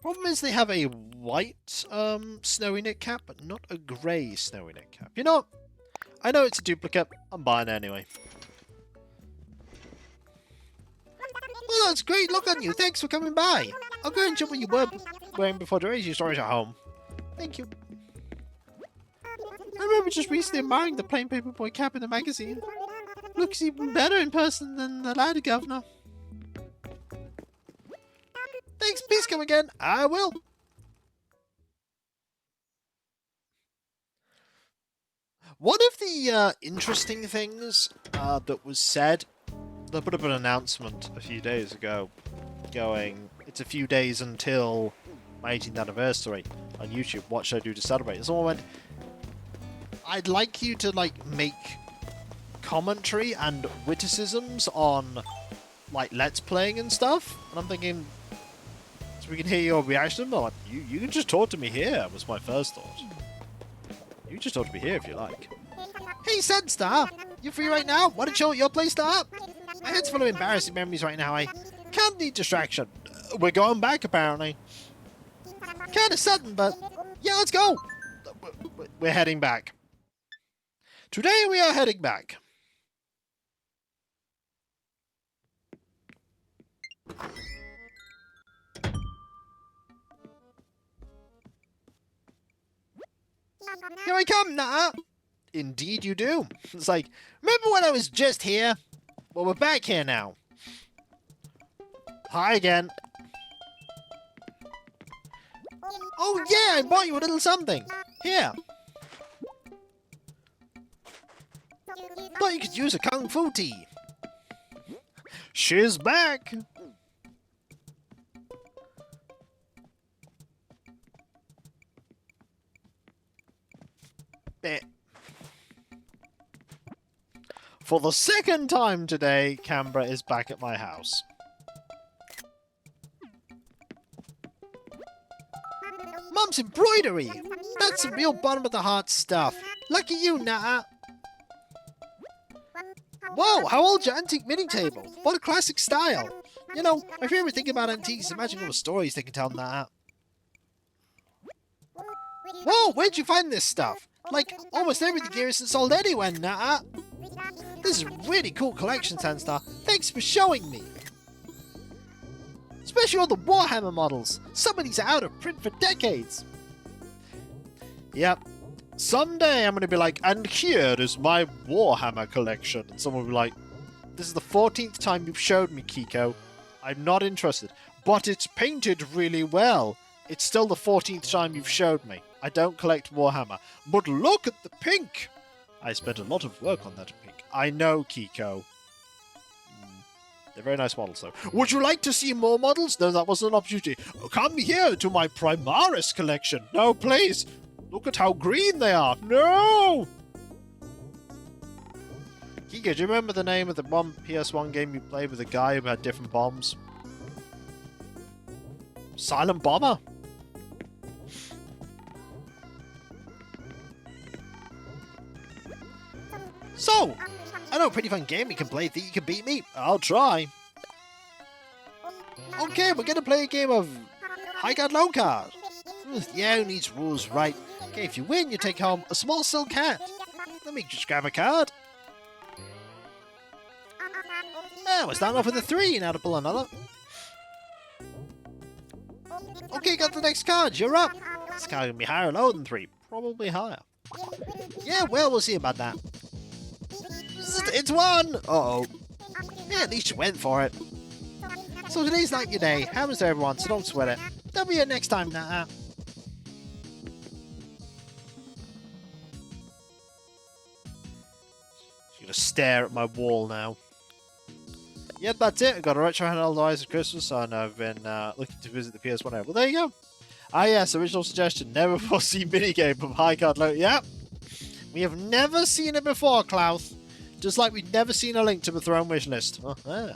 Problem is they have a white snowy knit cap, but not a grey snowy knit cap. You know what? I know it's a duplicate. I'm buying it anyway. Well, that's great. Look on you. Thanks for coming by. I'll go and check what you were wearing before the race your storage at home. Thank you. I remember just recently admiring the plain paper boy cap in the magazine. Looks even better in person than the ladder, Governor. Thanks, please come again. I will. One of the interesting things that was said, they put up an announcement a few days ago going, it's a few days until my 18th anniversary on YouTube. What should I do to celebrate? And someone went, I'd like you to like make commentary and witticisms on like Let's Playing and stuff. And I'm thinking, so we can hear your reaction. I'm like, you can just talk to me here, was my first thought. You can just talk to me here if you like. Hey Sunstar, you free right now? Want to chill at your place to up? My head's full of embarrassing memories right now. I can't need distraction. We're going back apparently. Kind of sudden, but yeah, let's go. We're heading back. Today we are heading back. Here I come, Nah. Indeed you do. It's like, remember when I was just here? Well, we're back here now. Hi again. Oh yeah, I bought you a little something. Here. Thought you could use a kung fu tea. She's back. Eh. For the second time today, Canberra is back at my house. Mum's embroidery! That's some real bottom of the heart stuff. Lucky you, Nat. Whoa, how old's your antique mini table? What a classic style. You know, my favorite thing about antiques is imagining all the stories they can tell, Nat. Whoa, where'd you find this stuff? Like, almost everything here isn't sold anywhere, Nat. This is a really cool collection, Sandstar. Thanks for showing me. Especially all the Warhammer models. Some of these are out of print for decades. Yep. Someday I'm going to be like, and here is my Warhammer collection. And someone will be like, this is the 14th time you've showed me, Kiko. I'm not interested. But it's painted really well. It's still the 14th time you've showed me. I don't collect Warhammer. But look at the pink! I spent a lot of work on that pink. I know, Kiko. They're very nice models, though. Would you like to see more models? No, that wasn't an opportunity. Come here to my Primaris collection. No, please. Look at how green they are. No! Kiko, do you remember the name of the one PS1 game you played with a guy who had different bombs? Silent Bomber? So, I know a pretty fun game we can play. Think you can beat me? I'll try. Okay, we're gonna play a game of High Card, Low Card. Yeah, who needs rules, right? Okay, if you win, you take home a small silk hat. Let me just grab a card. We're starting off with a 3, now to pull another. Okay, got the next card, you're up. This card can be higher or lower than 3. Probably higher. Yeah, well, we'll see about that. It's 1! Uh-oh. Yeah, at least you went for it. So today's not your day. Happens to everyone, so don't sweat it. There'll be a next time, Nat. She's gonna stare at my wall now. Yep, that's it. I got a retro handheld Eyes of Christmas, and I've been looking to visit the PS1 area. Well, there you go. Ah, yes, original suggestion. Never foreseen minigame of High Card Low. Yep. We have never seen it before, Klaus. Just like we've never seen a link to the Throne wish list. Uh-huh.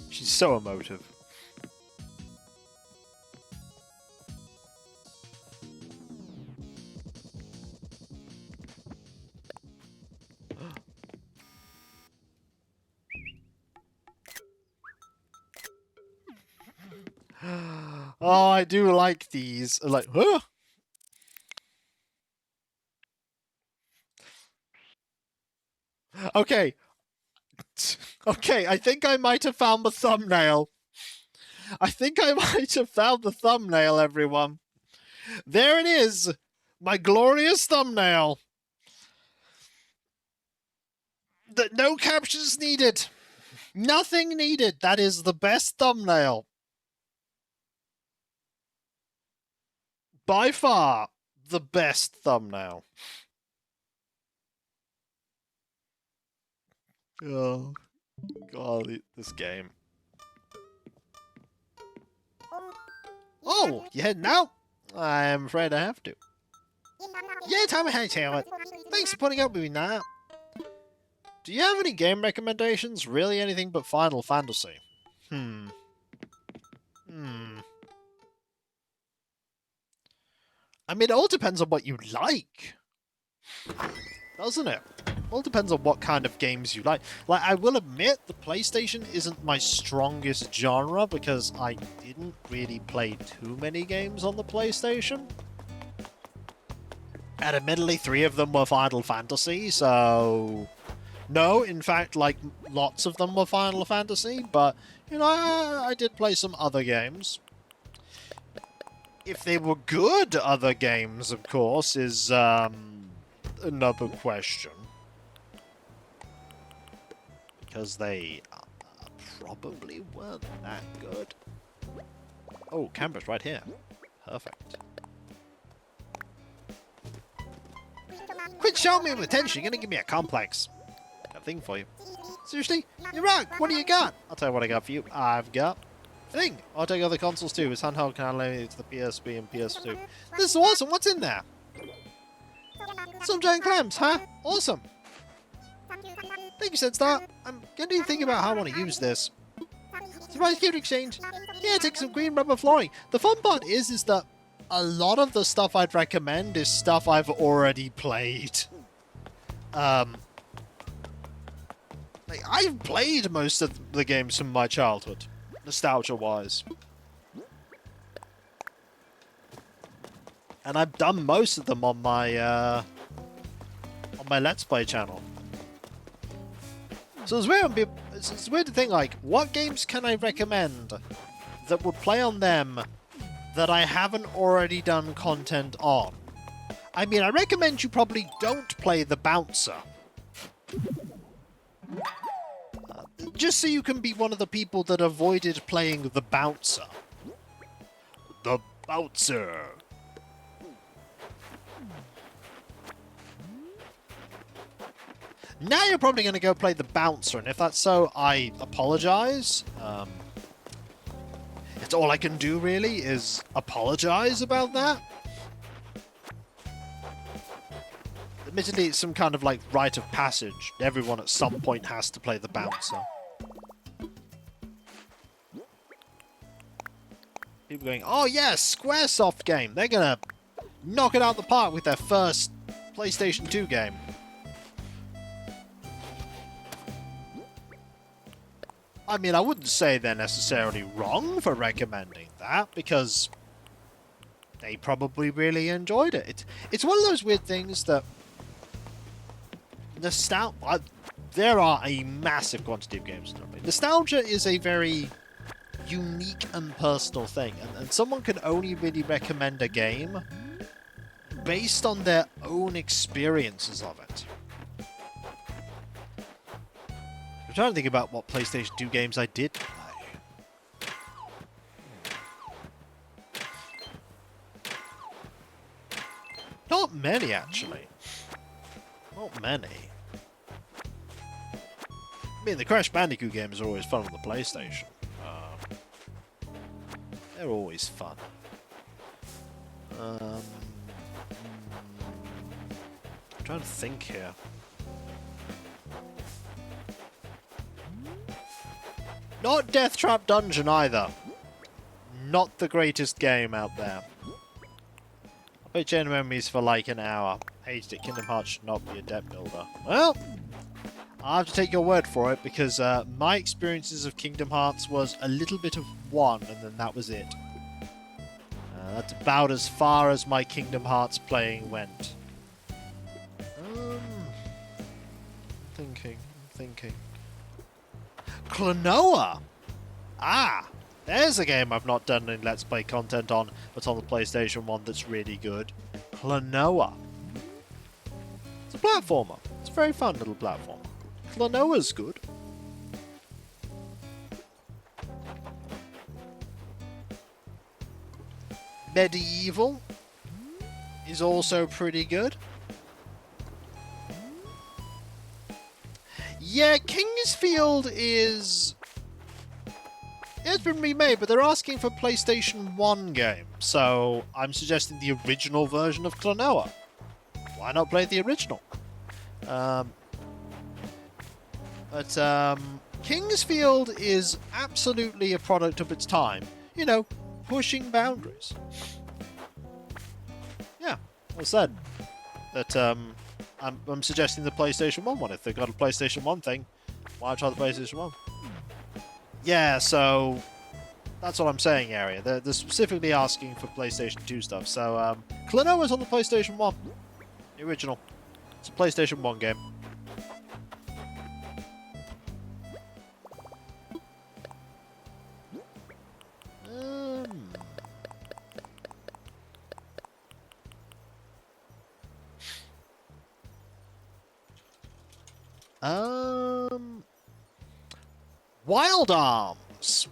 She's so emotive. Oh, I do like these. Like, huh? Okay. Okay, I think I might have found the thumbnail. I think I might have found the thumbnail, everyone. There it is. My glorious thumbnail. No captions needed. Nothing needed. That is the best thumbnail. By far, the best thumbnail. Oh, God, this game. Oh, you heading out? I'm afraid I have to. Yeah, time to hightail it. Thanks for putting up with me, Nat. Do you have any game recommendations? Really anything but Final Fantasy? I mean, it all depends on what you like. Doesn't it? All depends on what kind of games you like. Like, I will admit, the PlayStation isn't my strongest genre because I didn't really play too many games on the PlayStation. And admittedly, 3 of them were Final Fantasy, so... No, in fact, like, lots of them were Final Fantasy, but, you know, I did play some other games. If they were good other games, of course, is another question. Because they probably weren't that good. Oh, camera's right here. Perfect. Quit showing me with attention, you're gonna give me a complex. Got a thing for you. Seriously? You're right, what do you got? I'll tell you what I got for you. I've got... Thing! I'll take other consoles too. It's handheld can only to the PSP and PS2. This is awesome, what's in there? Some giant clams, huh? Awesome! Thank you, Senstar. I'm getting to think about how I want to use this. Surprise gift exchange. Yeah, take some green rubber flooring. The fun part is that a lot of the stuff I'd recommend is stuff I've already played. Like, I've played most of the games from my childhood, nostalgia-wise. And I've done most of them on my Let's Play channel. So it's weird to think, like, what games can I recommend that would play on them that I haven't already done content on? I mean, I recommend you probably don't play the Bouncer. Just so you can be one of the people that avoided playing the Bouncer. The Bouncer. Now you're probably going to go play the Bouncer, and if that's so, I apologize. It's all I can do, really, is apologize about that. Admittedly, it's some kind of, like, rite of passage. Everyone at some point has to play the Bouncer. People going, oh yes, Squaresoft game. They're going to knock it out the park with their first PlayStation 2 game. I mean, I wouldn't say they're necessarily wrong for recommending that, because they probably really enjoyed it. It's one of those weird things that... there are a massive quantity of games. Nostalgia is a very unique and personal thing, and someone can only really recommend a game based on their own experiences of it. I'm trying to think about what PlayStation 2 games I did play. Not many, actually. Not many. I mean, the Crash Bandicoot games are always fun on the PlayStation. They're always fun. I'm trying to think here. Not Death Trap Dungeon either. Not the greatest game out there. I played Chain of Memories for like an hour. Hated it. Kingdom Hearts should not be a deck builder. Well, I have to take your word for it, because my experiences of Kingdom Hearts was a little bit of one, and then that was it. That's about as far as my Kingdom Hearts playing went. I'm thinking. Klonoa! Ah! There's a game I've not done any Let's Play content on, but on the PlayStation 1 that's really good. Klonoa. It's a platformer. It's a very fun little platformer. Klonoa's good. Medieval is also pretty good. Yeah, Kingsfield is... It's been remade, but they're asking for PlayStation 1 game, so I'm suggesting the original version of Klonoa. Why not play the original? Kingsfield is absolutely a product of its time. You know, pushing boundaries. Yeah, I said that I'm suggesting the PlayStation 1 one. If they've got a PlayStation 1 thing, why not try the PlayStation 1? Yeah, so that's what I'm saying, Area. They're specifically asking for PlayStation 2 stuff. So, Klonoa's on the PlayStation 1. The original. It's a PlayStation 1 game. Wild Arms.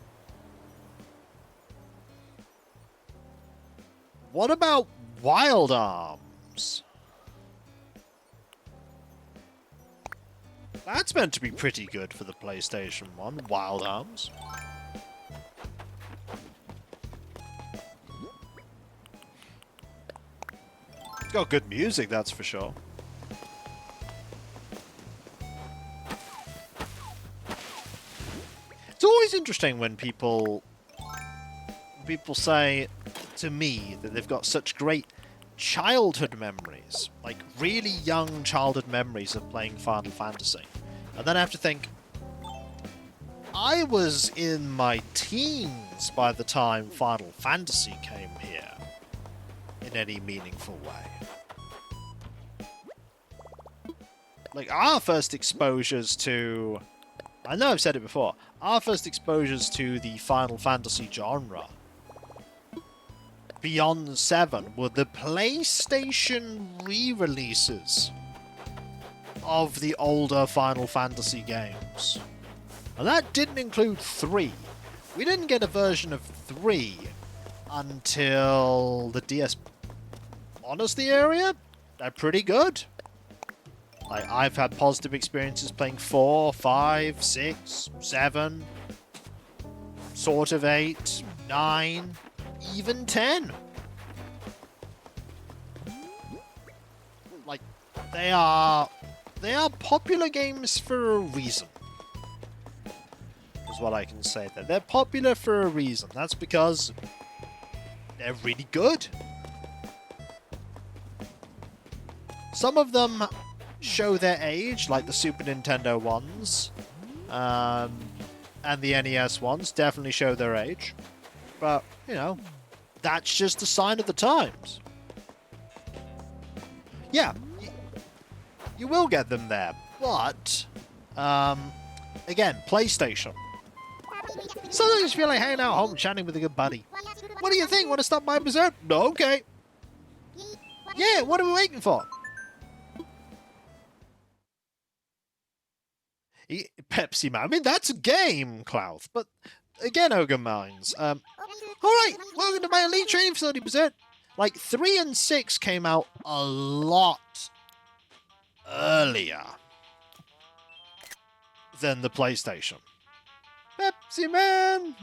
What about Wild Arms? That's meant to be pretty good for the PlayStation 1, Wild Arms. It's got good music, that's for sure. It's always interesting when people say to me that they've got such great childhood memories, like really young childhood memories of playing Final Fantasy. And then I have to think, I was in my teens by the time Final Fantasy came here, in any meaningful way. Like, our first exposures to... I know I've said it before. Our first exposures to the Final Fantasy genre beyond 7 were the PlayStation re-releases of the older Final Fantasy games. And that didn't include 3. We didn't get a version of 3 until the DS Honesty area. They're pretty good. Like, I've had positive experiences playing 4, 5, 6, 7, sort of 8, 9, even 10. Like, they are popular games for a reason. Is what I can say there. They're popular for a reason. That's because they're really good. Some of them show their age, like the Super Nintendo ones, and the NES ones definitely show their age. But, you know, that's just a sign of the times. Yeah, you will get them there, but, again, PlayStation. Sometimes I just feel like hanging out at home chatting with a good buddy. What do you think? Want to stop by Berserk? No, okay. Yeah, what are we waiting for? Pepsi Man. I mean, that's a game, Clouth. But again, Ogre Mines. Alright, welcome to my elite training facility, Berserk. Like, 3 and 6 came out a lot earlier than the PlayStation. Pepsi Man!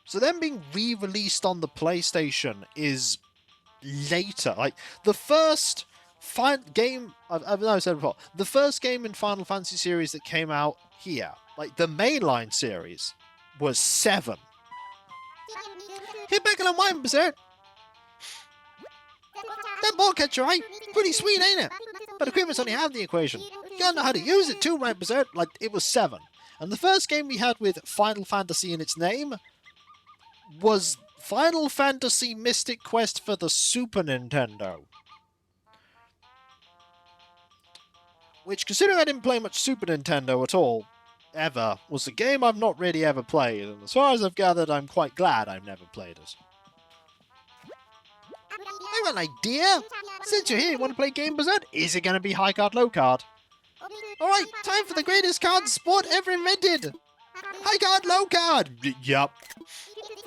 So them being re-released on the PlayStation is later. Like, the first game... I've said before. The first game in Final Fantasy series that came out here, like the mainline series, was 7. Hit back and unwind, Berserk! That ball catcher, right? Pretty sweet, ain't it? But equipment's only half the equation. You gotta know how to use it too, right, Berserk? Like, it was 7. And the first game we had with Final Fantasy in its name was Final Fantasy Mystic Quest for the Super Nintendo. Which, considering I didn't play much Super Nintendo at all, ever, was a game I've not really ever played, and as far as I've gathered, I'm quite glad I've never played it. I've got an idea! Since you're here, you want to play Game Berserk? Is it going to be high card, low card? Alright, time for the greatest card sport ever invented! High card, low card! Yup.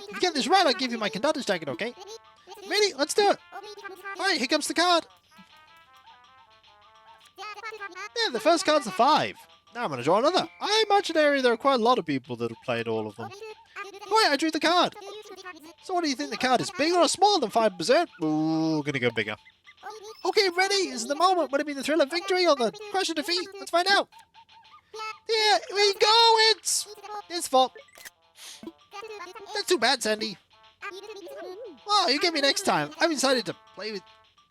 If you get this right, I'll give you my conductor's jacket, okay? Ready? Let's do it! Alright, here comes the card! Yeah, the first card's a 5. Now I'm going to draw another. I imagine there are quite a lot of people that have played all of them. Right, I drew the card. So what do you think the card is? Bigger or smaller than 5%? Ooh, gonna go bigger. Okay, ready? Is the moment. Would it be the thrill of victory or the crush of defeat? Let's find out. Here we go. It's his fault. That's too bad, Sandy. Well, you get me next time. I've decided to play with...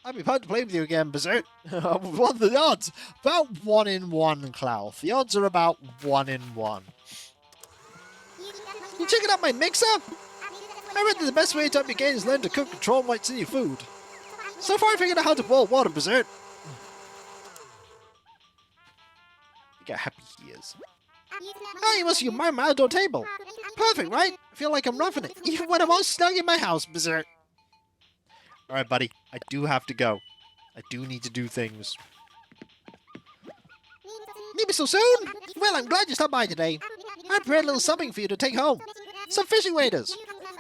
I'd be proud to play with you again, Berserk. What are the odds? About 1 in 1, Clouth. The odds are about 1 in 1. You checking out my mixer? I read that the best way to up your game is learn to cook, control what's in your food. So far I figured out how to boil water, Berserk. Look how happy he is. Oh, you must use my outdoor table. Perfect, right? I feel like I'm roughing it, even when I'm all snug in my house, Berserk. Alright, buddy. I do have to go. I do need to do things. so soon? Well, I'm glad you stopped by today. I prepared a little something for you to take home. Some fishing waders.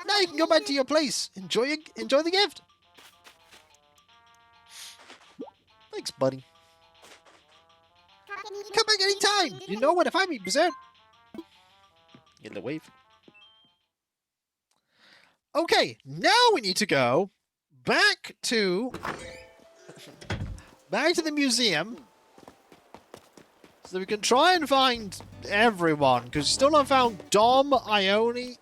Now you can go back to your place. Enjoy the gift. Thanks, buddy. Come back anytime. You know where to find me, Berserk. Get the wave. Okay, now we need to go back to the museum so that we can try and find everyone, because still not found Dom, Ione.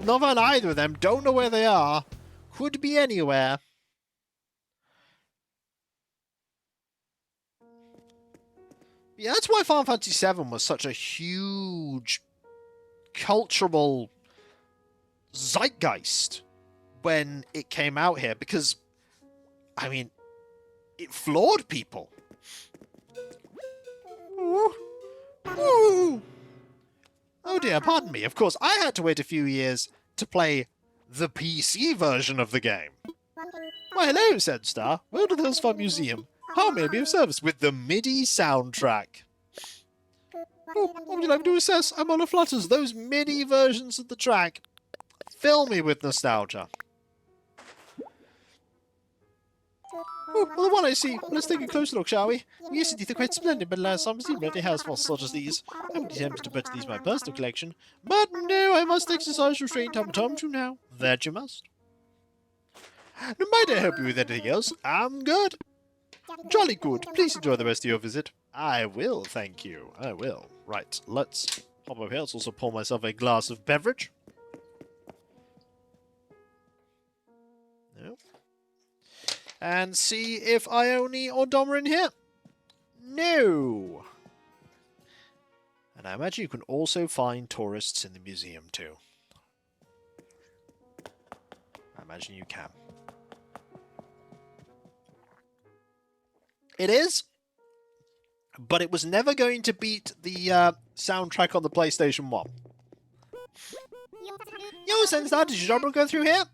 Not found either of them. Don't know where they are. Could be anywhere. Yeah, that's why Final Fantasy VII was such a huge cultural zeitgeist when it came out here, because, I mean, it floored people. Ooh. Ooh. Oh dear, pardon me. Of course, I had to wait a few years to play the PC version of the game. Why, hello, said Star. Welcome to the Hillsfar Museum. How may I be of service? With the MIDI soundtrack. Oh, what would you like to assess? I'm on a flutters. Those MIDI versions of the track fill me with nostalgia. Oh, well, the one I see. Well, let's take a closer look, shall we? Yes, indeed, they're quite splendid, but last time I've seen many house fossils such as these. I'm tempted to put these in my personal collection, but no, I must exercise restraint time from now. That you must. No, might I help you with anything else? I'm good. Jolly good. Please enjoy the rest of your visit. I will, thank you. I will. Right, let's hop up here. Let's also pour myself a glass of beverage. No. And see if Ione or Dom are in here. No. And I imagine you can also find tourists in the museum too. I imagine you can. It is, but it was never going to beat the soundtrack on the PlayStation 1. Yo, Sensei, did your job go through here?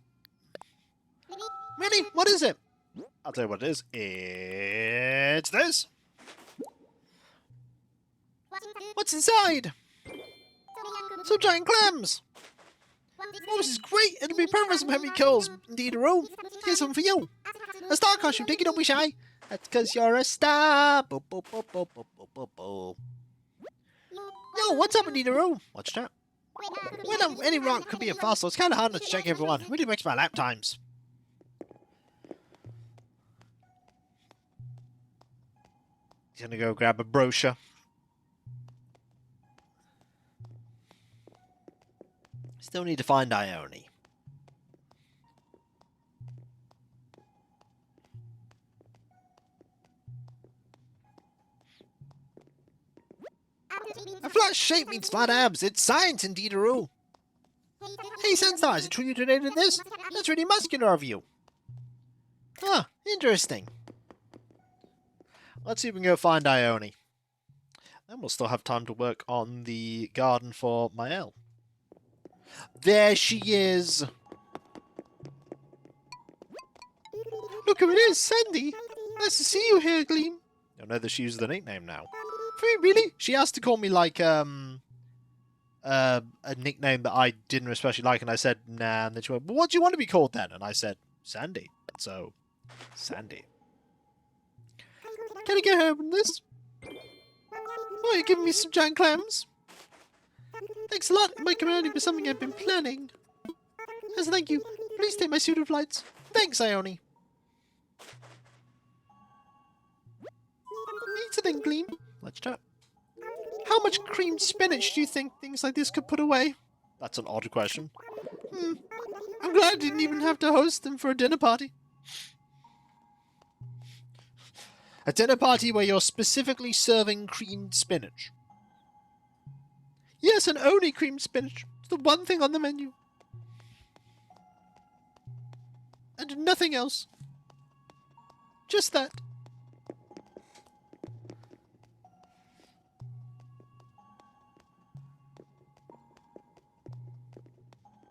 Really? What is it? I'll tell you what it is. It's this. What's inside? Some giant clams. Oh, this is great. It'll be perfect for some heavy kills. Indeed, a room. Here's something for you. A star costume. Take it, don't be shy. That's because you're a star. Bo, bo, bo, bo, bo, bo, bo, bo. Yo, what's up, Nina? What's that? Well, any rock could be a fossil. It's kind of hard to check everyone. It really makes my lap times. He's gonna go grab a brochure. Still need to find Ione. A flat shape means flat abs. It's science, indeed-a-roo. Hey, Sensei, is it true you donated this? That's really muscular of you. Huh, interesting. Let's see if we can go find Ione. Then we'll still have time to work on the garden for Mael. There she is! Look who it is, Sandy! Nice to see you here, Gleam. I know that she uses the nickname now. Really? She asked to call me like a nickname that I didn't especially like, and I said nah. And then she went, "Well, what do you want to be called then?" And I said Sandy. So, Sandy. Can I get her with this? Oh, you're giving me some giant clams? Thanks a lot. It might come handy for something I've been planning. As a thank you, please take my suit of lights. Thanks, Ione. It's a thing, Gleam. Let's chat. How much creamed spinach do you think things like this could put away? That's an odd question. I'm glad I didn't even have to host them for a dinner party. A dinner party where you're specifically serving creamed spinach. Yes, and only creamed spinach. It's the one thing on the menu. And nothing else. Just that.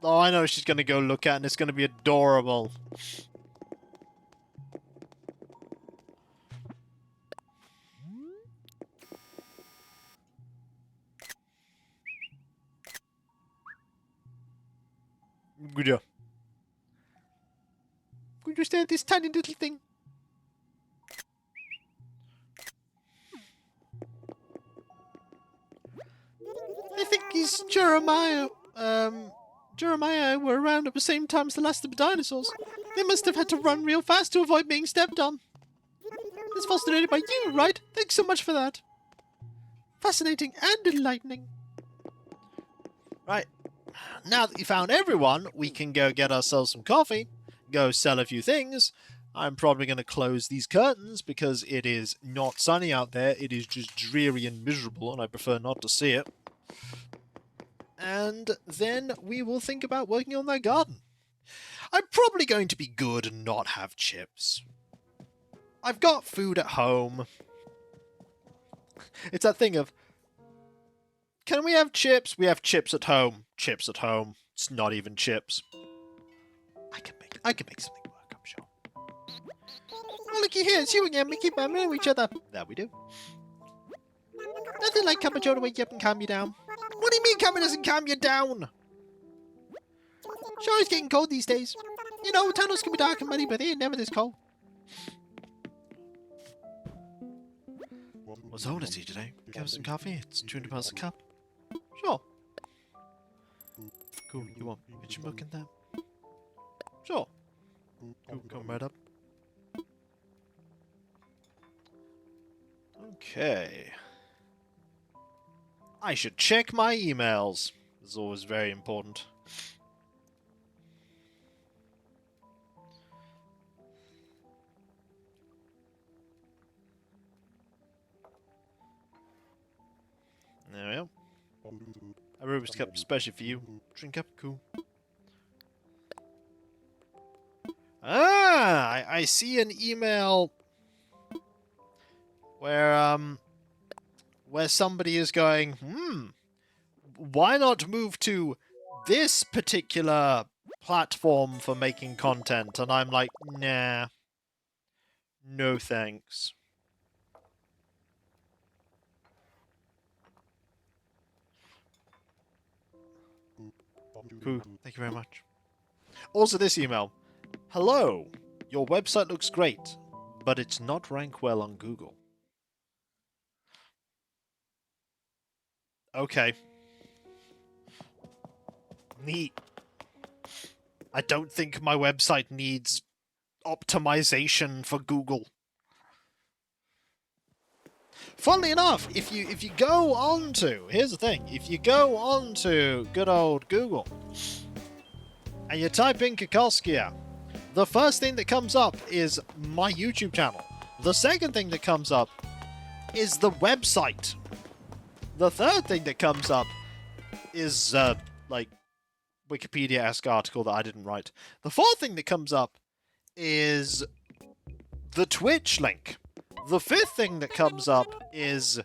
Oh, I know she's going to go look at, and it's going to be adorable. Could you stand this tiny little thing? I think he's Jeremiah. Jeremiah were around at the same time as the last of the dinosaurs. They must have had to run real fast to avoid being stepped on. It's fascinated by you, right? Thanks so much for that. Fascinating and enlightening. Right. Now that you found everyone, we can go get ourselves some coffee, go sell a few things. I'm probably going to close these curtains because it is not sunny out there. It is just dreary and miserable, and I prefer not to see it. And then we will think about working on that garden. I'm probably going to be good and not have chips. I've got food at home. It's that thing of, can we have chips? We have chips at home. Chips at home. It's not even chips. I can make something work, I'm sure. Oh, looky here, it's you again. We keep bumming each other. That we do. Nothing like Cappuccino to wake you up and calm you down. What do you mean Kappa doesn't calm you down? Sure, it's getting cold these days. You know, tunnels can be dark and muddy, but they ain't never this cold. What's the order tea today? Can I have some coffee? It's £200 a cup. Sure. Cool, you want kitchen book in there? Sure. Cool, come right up. Okay. I should check my emails. This is always very important. There we go. A Rubik's Cup special for you. Drink up, cool. Ah, I see an email where somebody is going, why not move to this particular platform for making content? And I'm like, nah, no thanks. Cool, thank you very much. Also this email. Hello, your website looks great, but it's not ranked well on Google. Okay. Neat. I don't think my website needs optimization for Google. Funnily enough, if you go on to, here's the thing, if you go on to good old Google and you type in Kikoskia, the first thing that comes up is my YouTube channel. The second thing that comes up is the website. The third thing that comes up is, like, Wikipedia-esque article that I didn't write. The fourth thing that comes up is the Twitch link. The fifth thing that comes up is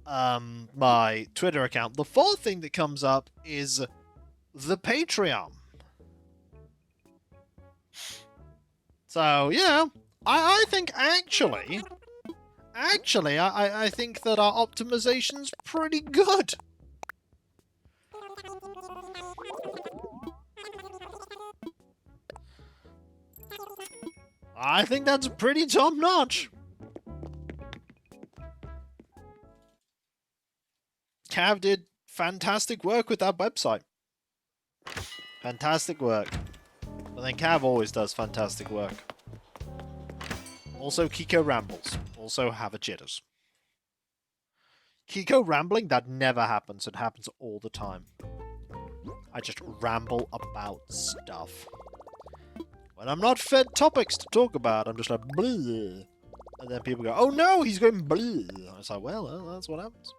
my Twitter account. The fourth thing that comes up is the Patreon. So, yeah, I think actually, I think that our optimization's pretty good. I think that's pretty top-notch. Cav did fantastic work with that website. Fantastic work. I think Cav always does fantastic work. Also, Kiko rambles. Also, have a jitters. Kiko rambling? That never happens. It happens all the time. I just ramble about stuff. When I'm not fed topics to talk about, I'm just like, bleh. And then people go, oh no, he's going bleh. I was like, well, that's what happens.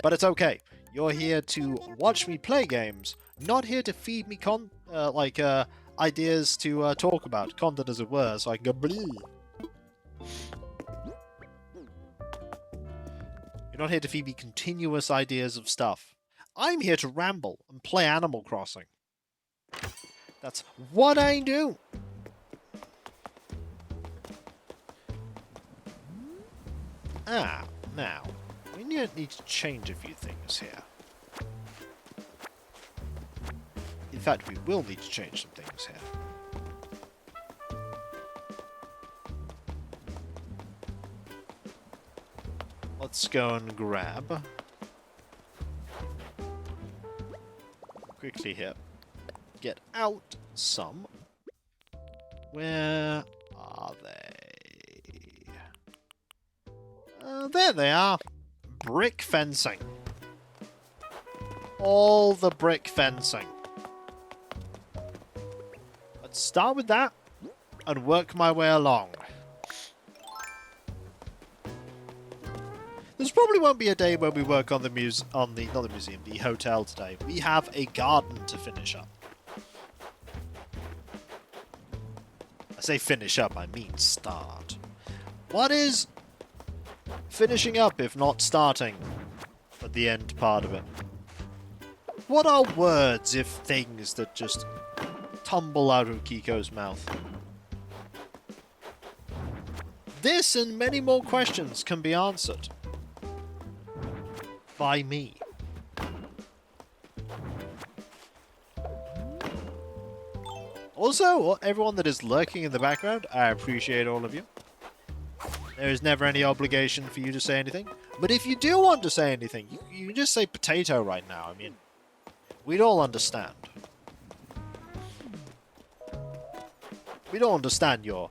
But it's okay. You're here to watch me play games, not here to feed me ideas to talk about, content as it were, so I can go bleh. You're not here to feed me continuous ideas of stuff. I'm here to ramble and play Animal Crossing. That's what I do. Ah, now, we need to change a few things here. fact, we will need to change some things here. Let's go and grab. Quickly here. Get out some. Where are they? There they are. Brick fencing. All the brick fencing. Let's start with that and work my way along. This probably won't be a day where we work on the the hotel today. We have a garden to finish up. I say finish up, I mean start. What is finishing up if not starting at the end part of it? What are words if things that just tumble out of Kiko's mouth? This and many more questions can be answered by me. Also, everyone that is lurking in the background, I appreciate all of you. There is never any obligation for you to say anything. But if you do want to say anything, you can just say potato right now. I mean, we'd all understand. We don't understand your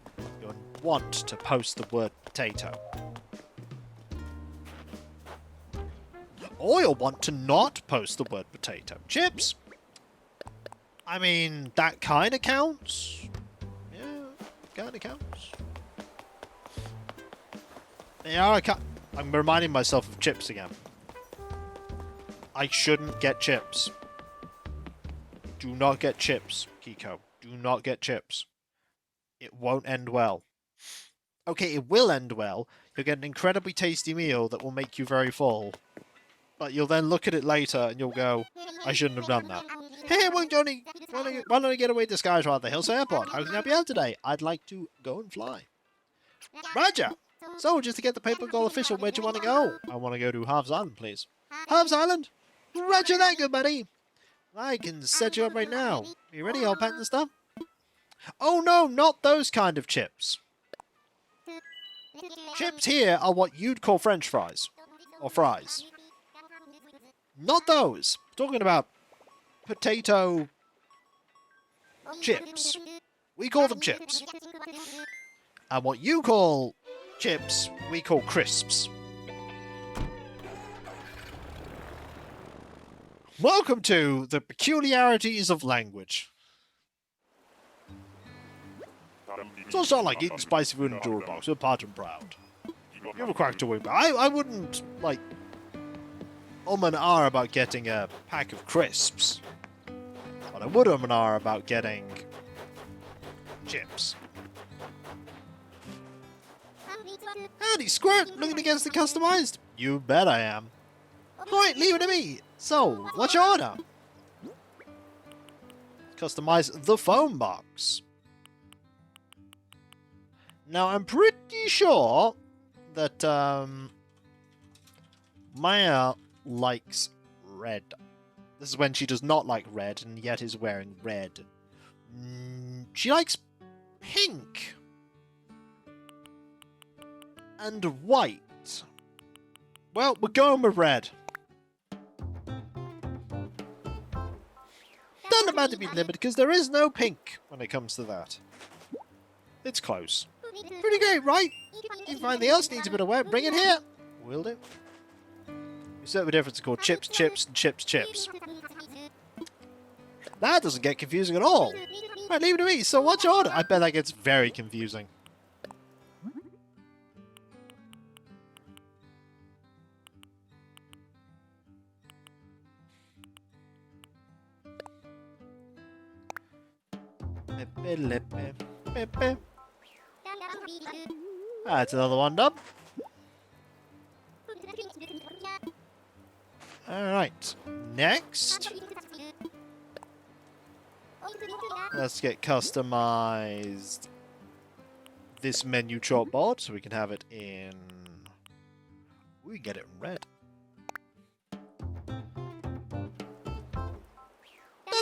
want to post the word potato. Or you'll want to not post the word potato. Chips? I mean, that kind of counts. Yeah, kind of counts. They are I'm reminding myself of chips again. I shouldn't get chips. Do not get chips, Kiko. Do not get chips. It won't end well. Okay, it will end well. You'll get an incredibly tasty meal that will make you very full. But you'll then look at it later and you'll go, I shouldn't have done that. Hey, why don't I get away disguised rather the Hillside Airport? How can I be out today? I'd like to go and fly. Roger! So, just to get the paper goal official, where do you want to go? I want to go to Harv's Island, please. Harv's Island? Roger that, good buddy! I can set you up right now. Are you ready, all packed and stuff? Oh no, not those kind of chips. Chips here are what you'd call French fries. Or fries. Not those. I'm talking about potato chips. We call them chips. And what you call chips, we call crisps. Welcome to the peculiarities of language. It's also like eating spicy food in a jewelry box. We're part and proud. You have a crack to wing, but I wouldn't, like, and ah about getting a pack of crisps. But I would and ah about getting chips. Howdy, Squirt! Looking against the customized? You bet I am. Alright, leave it to me. So, what's your order? Customize the phone box. Now, I'm pretty sure that, Maya likes red. This is when she does not like red and yet is wearing red. She likes pink. And white. Well, we're going with red. Doesn't matter to be limited because there is no pink when it comes to that. It's close. Pretty great, right? If you find anything else needs a bit of work, bring it here. Will do. We set the difference called chips, chips, and chips, chips. That doesn't get confusing at all. Right, leave it to me. So what's your order? I bet that gets very confusing. That's another one done. Alright, next. Let's get customized this menu chalkboard so we can have it in... We can get it in red.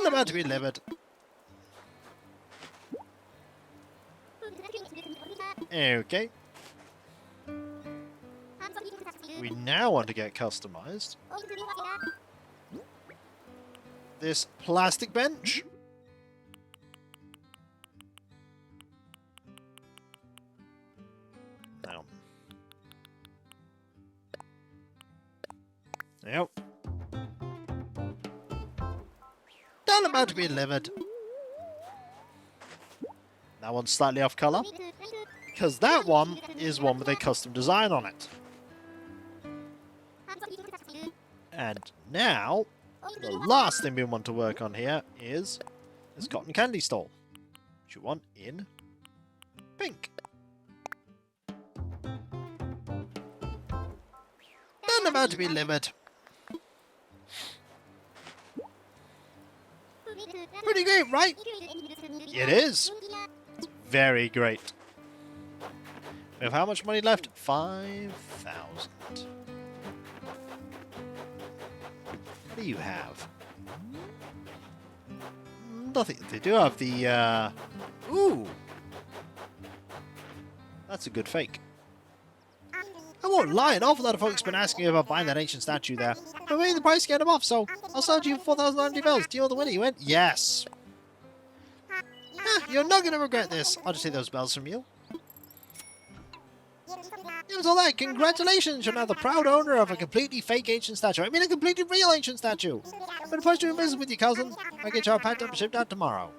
Still about to be delivered. Okay. We now want to get customized. This plastic bench. Now. Yep. Still about to be delivered. That one's slightly off color. Because that one is one with a custom design on it. And now, the last thing we want to work on here is this cotton candy stall, which you want in pink. And about to be delivered. Pretty great, right? It is. It's very great. We have how much money left? 5,000. What do you have? Nothing. They do have the, Ooh! That's a good fake. I won't lie, an awful lot of folks have been asking me about buying that ancient statue there. But maybe the price to get them off, so I'll sell it to you for 4,090 bells. Do you want the winner? You went? Yes. You're not going to regret this. I'll just take those bells from you. It was all that. Congratulations, you're now the proud owner of a completely fake ancient statue. I mean a completely real ancient statue. Been a pleasure doing business with you, cousin. I'll get you all packed up and shipped out tomorrow.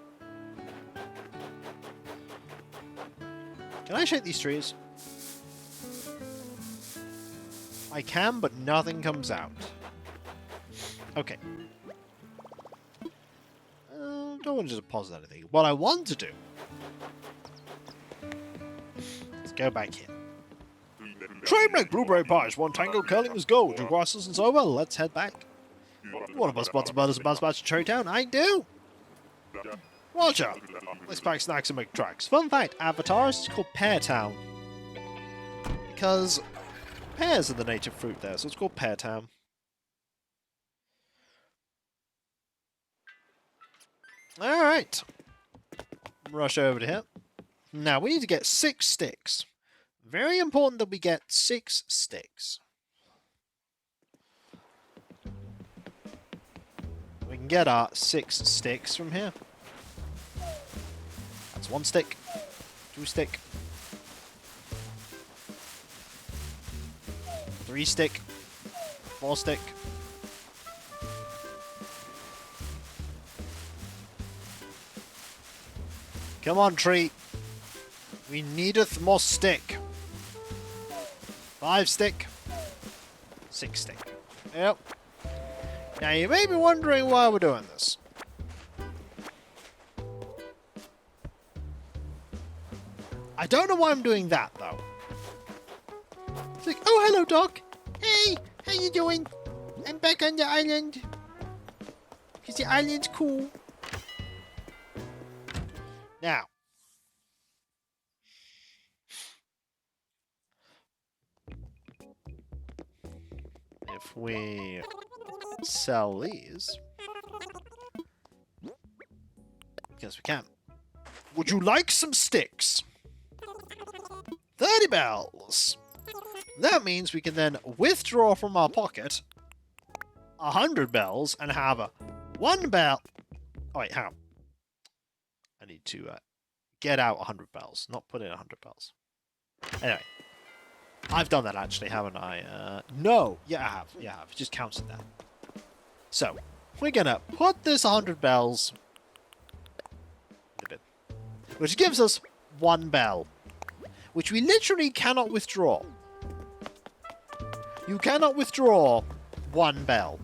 Can I shake these trees? I can, but nothing comes out. Okay. Don't want to deposit anything. What I want to do... Let's go back here. Train wreck blueberry pies, one tango curling is gold. Your grass isn't over, let's head back. What about spots of butters and buzz batch Cherry Town? I do! Roger! Let's pack snacks and make tracks. Fun fact, Avatars is called Pear Town. Because pears are the native fruit there, so it's called Pear Town. Alright. Rush over to here. Now, we need to get 6 sticks. Very important that we get 6 sticks. We can get our 6 sticks from here. That's 1 stick. 2 stick. 3 stick. 4 stick. Come on, tree. We needeth more stick. 5 stick. 6 stick. Yep. Now you may be wondering why we're doing this. I don't know why I'm doing that though. It's like, oh hello Doc. Hey, how you doing? I'm back on the island. Because the island's cool. Now. If we sell these, yes we can. Would you like some sticks? 30 bells. That means we can then withdraw from our pocket 100 bells and have 1 bell. Oh wait, hang on. I need to get out 100 bells, not put in 100 bells. Anyway. I've done that actually, haven't I? No. Yeah, I have. Yeah, I've just counted that. So, we're gonna put this 100 bells in the bin. Which gives us 1 bell. Which we literally cannot withdraw. You cannot withdraw 1 bell.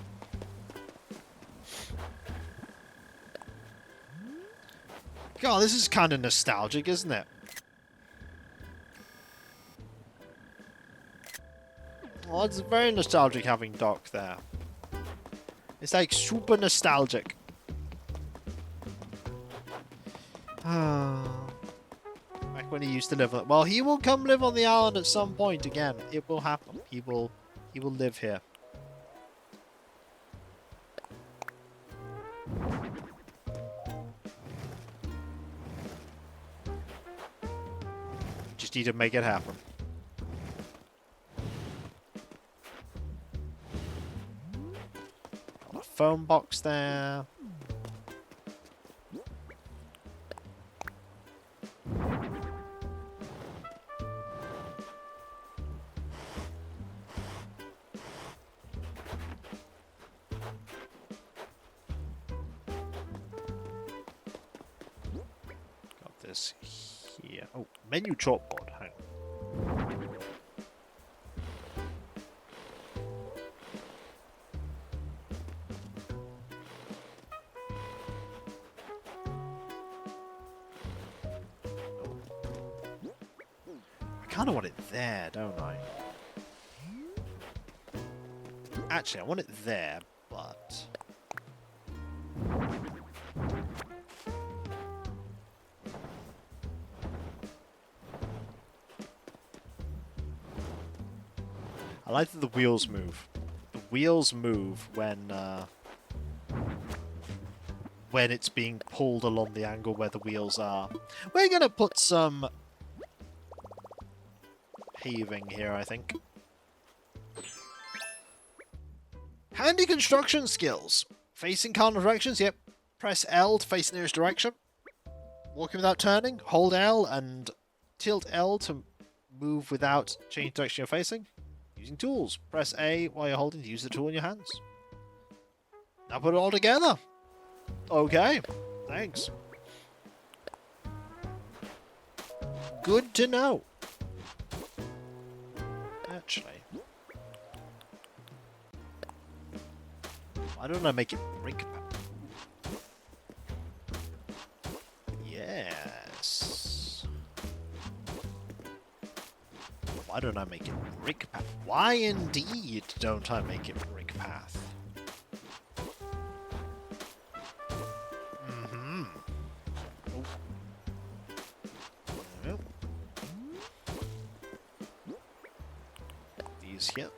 God, this is kind of nostalgic, isn't it? Well, it's very nostalgic having Doc there. It's like super nostalgic. Back when he used to live on... Well, he will come live on the island at some point again. It will happen. He will live here. just need to make it happen. Got a phone box there. Got this here. Oh, menu chalkboard. Hang on. I kind of want it there, don't I? Actually, I want it there, but... I like that the wheels move. The wheels move when it's being pulled along the angle where the wheels are. We're gonna put some paving here, I think. Handy construction skills. Facing cardinal directions, yep. Press L to face the nearest direction. Walking without turning, hold L and tilt L to move without changing direction you're facing. Using tools. Press A while you're holding to use the tool in your hands. Now put it all together. Okay, thanks. Good to know. Actually, why don't I make it brick? Yes. Why don't I make it brick path? Why indeed don't I make it brick path? Mm-hmm. Oh. Well. These here.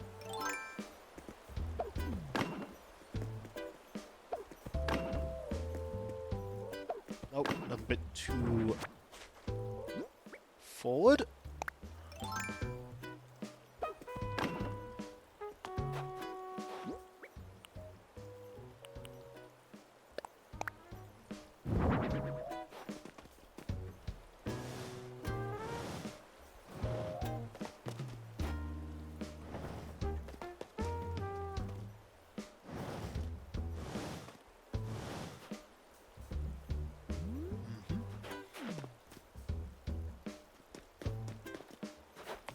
Oh, a little bit too forward.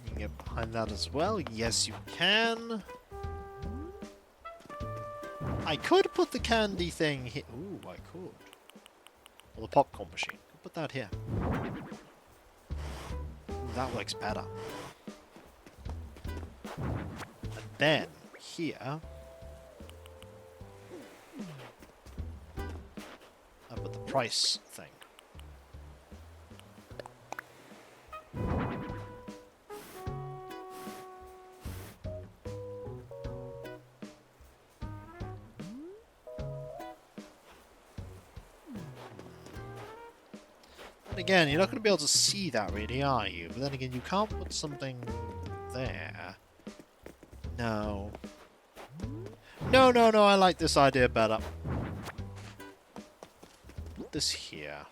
You can get behind that as well. Yes, you can. I could put the candy thing here. Ooh, I could. Or the popcorn machine. Could put that here. Ooh, that works better. And then, here... I put the price thing. Again, you're not going to be able to see that really, are you? But then again, you can't put something there. No. No, no, no, I like this idea better. Put this here.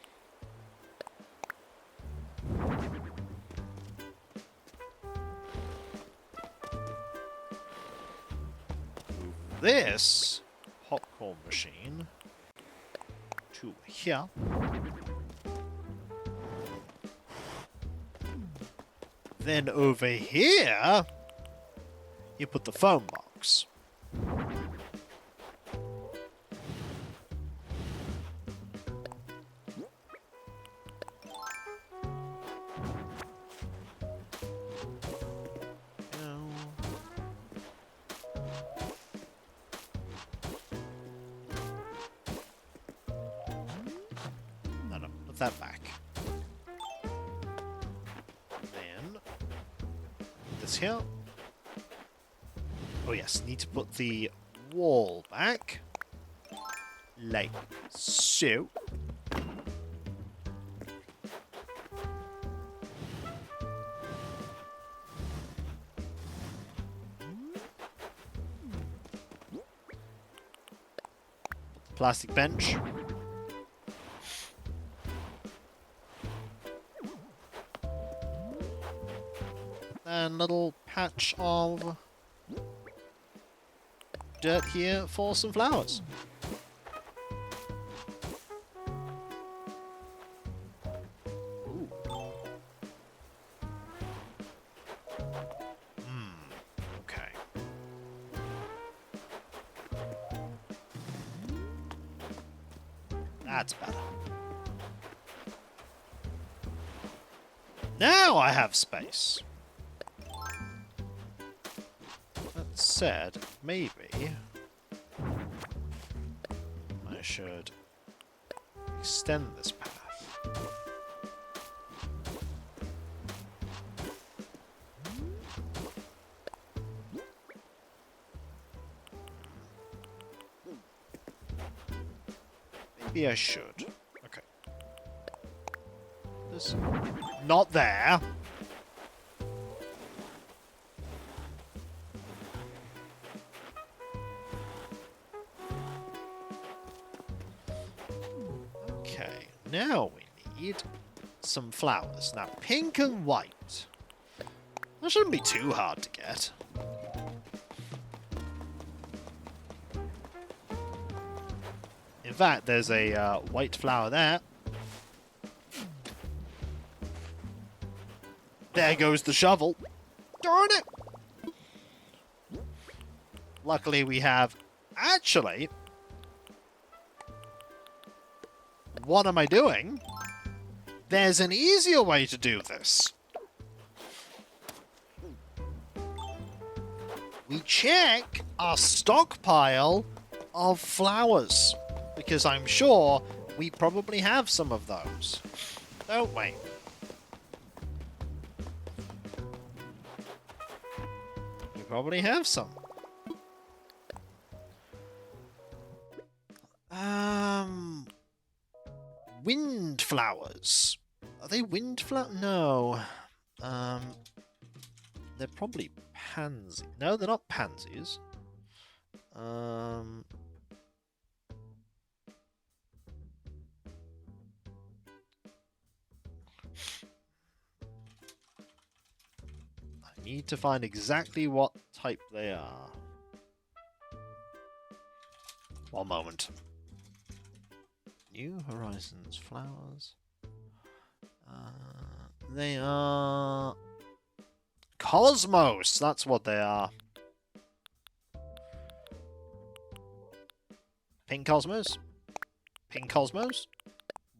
Move this popcorn machine to here. Then over here, you put the phone box. No, put that back. Here. Oh yes, need to put the wall back. Like so. Oh, Plastic bench. And little patch of dirt here for some flowers. Ooh. Okay. That's better. Now I have space. That said, maybe I should extend this path. Maybe I should. Okay. This not there. Okay, now we need some flowers. Now, pink and white. That shouldn't be too hard to get. In fact, there's a white flower there. There goes the shovel. Darn it! Luckily, we have... Actually... What am I doing? There's an easier way to do this. We check our stockpile of flowers. Because I'm sure we probably have some of those. Don't we? We probably have some. Wind flowers. Are they wind flowers? No. They're probably pansy. No, they're not pansies. I need to find exactly what type they are. One moment. New Horizons flowers. They are... Cosmos! That's what they are. Pink Cosmos. Pink Cosmos.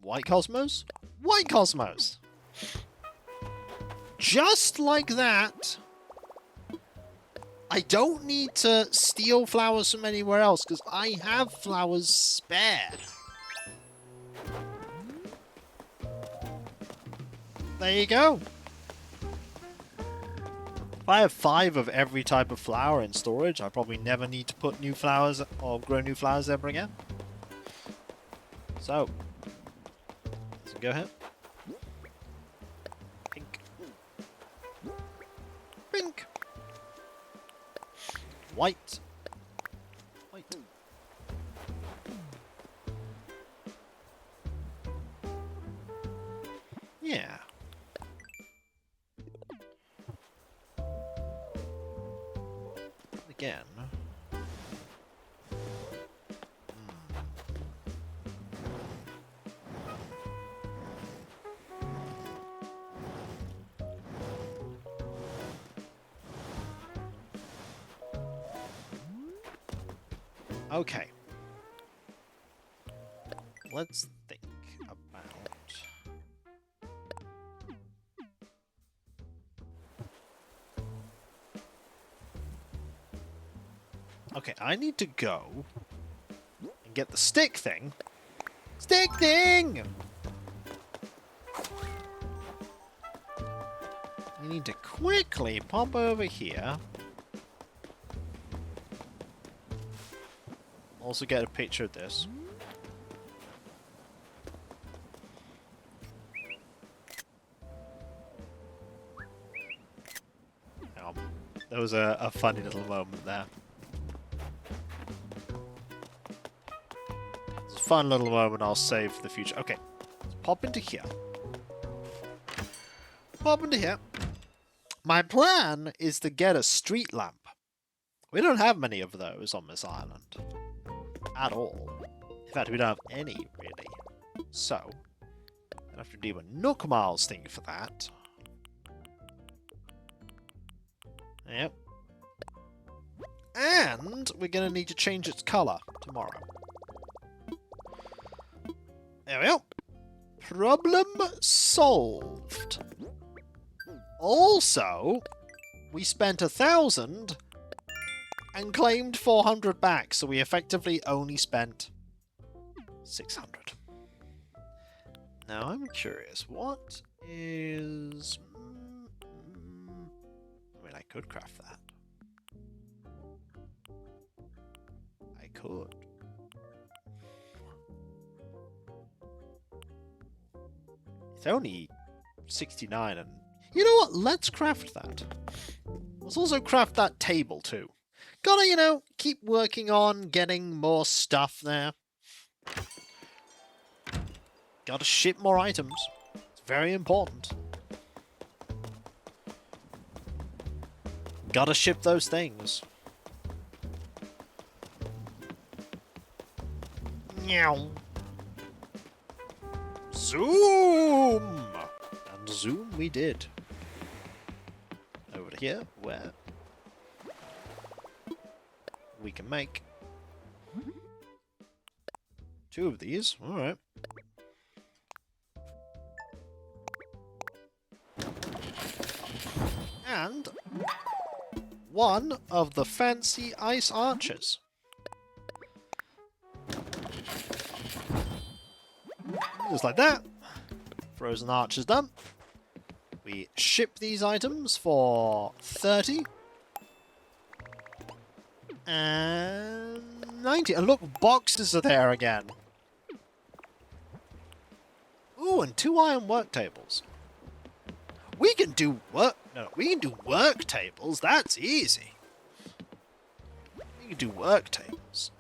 White Cosmos. White Cosmos! Just like that, I don't need to steal flowers from anywhere else, because I have flowers spare. There you go. If I have 5 of every type of flower in storage, I probably never need to put new flowers or grow new flowers ever again. So, let's go ahead. Pink. Pink. White. White. Yeah. Again. Okay. Let's think about... Okay, I need to go and get the stick thing. Stick thing! You need to quickly pop over here. Also get a picture of this. There was a funny little moment there. fun little moment I'll save for the future. Okay, let's pop into here. Pop into here. My plan is to get a street lamp. We don't have many of those on this island. At all. In fact, we don't have any, really. So, I have to do a Nook Miles thing for that. Yep. And we're going to need to change its colour tomorrow. There we go. Problem solved. Also, we spent 1,000 and claimed 400 back, so we effectively only spent 600. Now I'm curious, what is... I mean, I could craft that. I could. It's only 69 and... You know what? Let's craft that. Let's also craft that table too. Gotta, you know, keep working on getting more stuff there. Gotta ship more items. It's very important. Gotta ship those things. Meow. Zoom! And zoom we did. Over here, where we can make 2 of these. Alright. And 1 of the fancy ice archers. Just like that. Frozen archers done. We ship these items for 30. And 90. And look, boxes are there again. Ooh, and 2 iron work tables. We can do work... No, we can do work tables. That's easy. We can do work tables.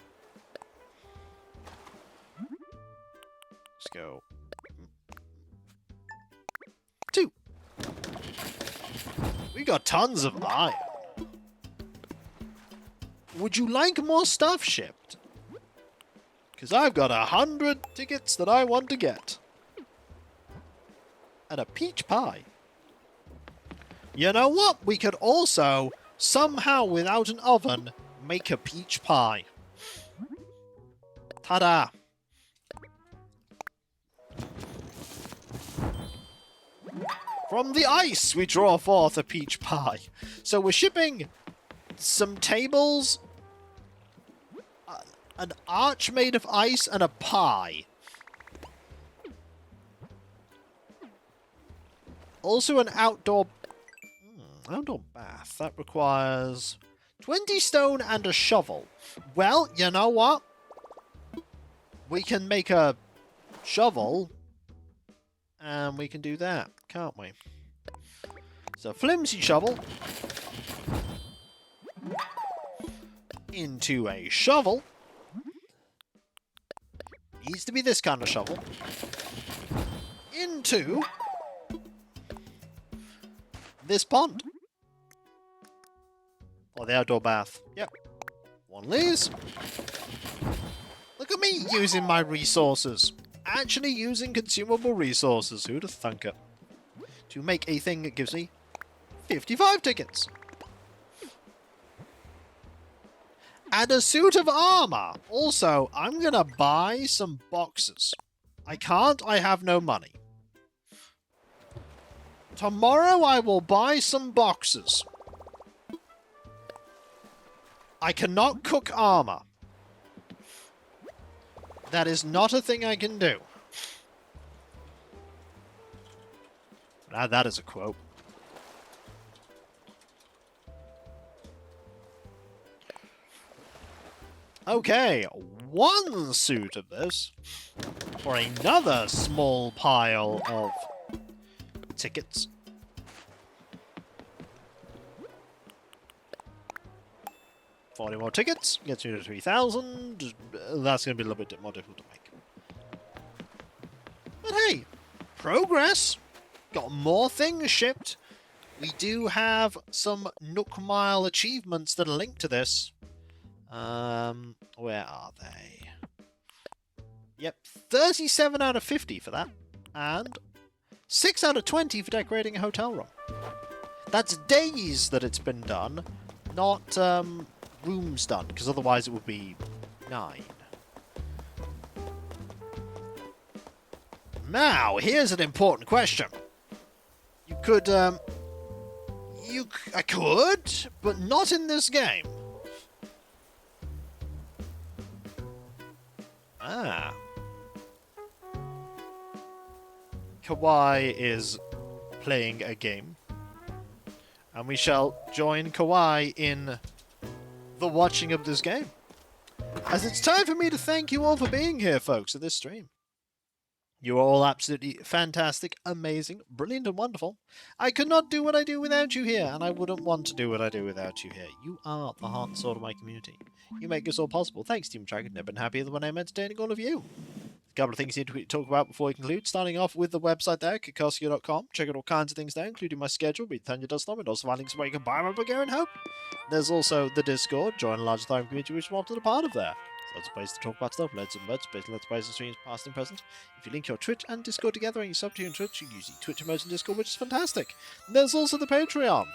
Let's go. 2. We got tons of iron. Would you like more stuff shipped? Because I've got 100 tickets that I want to get. And a peach pie. You know what? We could also, somehow without an oven, make a peach pie. Ta-da! From the ice, we draw forth a peach pie. So we're shipping some tables, an arch made of ice, and a pie. Also an outdoor bath. That requires 20 stone and a shovel. Well, you know what? We can make a shovel, and we can do that, can't we? So, flimsy shovel into a shovel. Needs to be this kind of shovel. Into this pond. Or the outdoor bath. Yep. 1 of these. Look at me using my resources. Actually using consumable resources. Who'd have thunk it? To make a thing that gives me 55 tickets. And a suit of armor. Also, I'm gonna buy some boxes. I can't, I have no money. Tomorrow I will buy some boxes. I cannot cook armor. That is not a thing I can do. Add that as a quote. Okay, 1 suit of this for another small pile of tickets. $40 more tickets, gets you to 3,000. That's going to be a little bit more difficult to make. progress. Got more things shipped. We do have some Nook Mile achievements that are linked to this. Where are they? Yep, 37 out of 50 for that. And 6 out of 20 for decorating a hotel room. That's days that it's been done, not rooms done, because otherwise it would be 9. Now, here's an important question. You could, I could, but not in this game. Ah. Kawaii is playing a game. And we shall join Kawaii in the watching of this game. As it's time for me to thank you all for being here, folks, at this stream. You are all absolutely fantastic, amazing, brilliant, and wonderful. I could not do what I do without you here, and I wouldn't want to do what I do without you here. You are the heart and soul of my community. You make this all possible. Thanks, Team Track. I've never been happier than when I'm entertaining all of you. A couple of things here to talk about before we conclude. Starting off with the website there, kikosuke.com. Check out all kinds of things there, including my schedule, read Thunder Dust and also find links where you can buy my Bulgarian Hope. There's also the Discord. Join a large Ethereum community which you're often a part of there. So lots of places to talk about stuff, loads and words, basically let's play some streams past and present. If you link your Twitch and Discord together and you sub to your Twitch, you use the Twitch emotes and Discord, which is fantastic. And there's also the Patreon.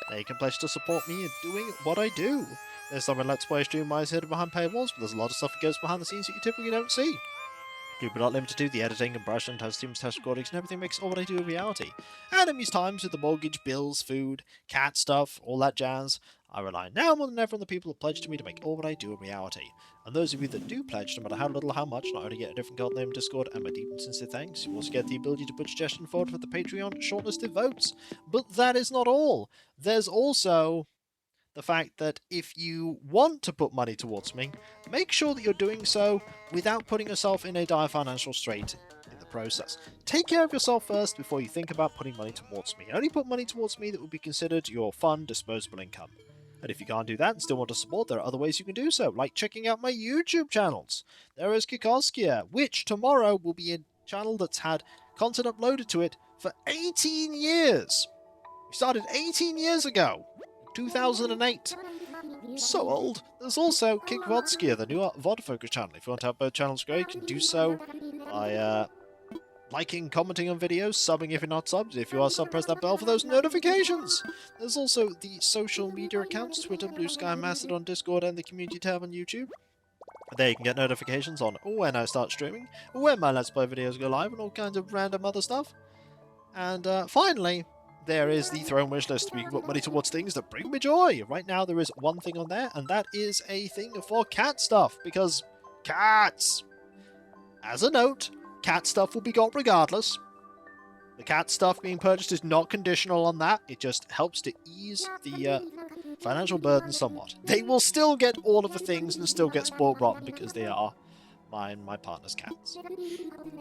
There you can pledge to support me in doing what I do. There's some Let's Play stream wise hidden behind paywalls, but there's a lot of stuff that goes behind the scenes that you typically don't see. But not limited to the editing and brush and test streams, test recordings, and everything makes all what I do a reality. And in these times with the mortgage, bills, food, cat stuff, all that jazz, I rely now more than ever on the people who pledge to me to make all what I do a reality. And those of you that do pledge, no matter how little or how much, not only get a different code name in Discord and my deep and sincere thanks, you also get the ability to put suggestion forward for the Patreon shortlisted votes. But that is not all. There's also the fact that if you want to put money towards me, make sure that you're doing so without putting yourself in a dire financial strait in the process. Take care of yourself first before you think about putting money towards me. Only put money towards me that would be considered your fun, disposable income. And if you can't do that and still want to support, there are other ways you can do so, like checking out my YouTube channels. There is Kikoskia, which tomorrow will be a channel that's had content uploaded to it for 18 years. We started 18 years ago. 2008. So old. There's also Kickvodskia, the new VOD focus channel. If you want to have both channels go, you can do so by liking, commenting on videos, subbing if you're not subbed. If you are subbed, press that bell for those notifications. There's also the social media accounts, Twitter, Blue Sky, Mastodon, Discord, and the community tab on YouTube. There you can get notifications on when I start streaming, when my Let's Play videos go live, and all kinds of random other stuff. And finally, there is the Throne Wish list, where you can put money towards things that bring me joy. Right now, there is one thing on there, and that is a thing for cat stuff, because cats! As a note, cat stuff will be got regardless. The cat stuff being purchased is not conditional on that. It just helps to ease the financial burden somewhat. They will still get all of the things and still get spoiled rotten because they are mine, my partner's cats.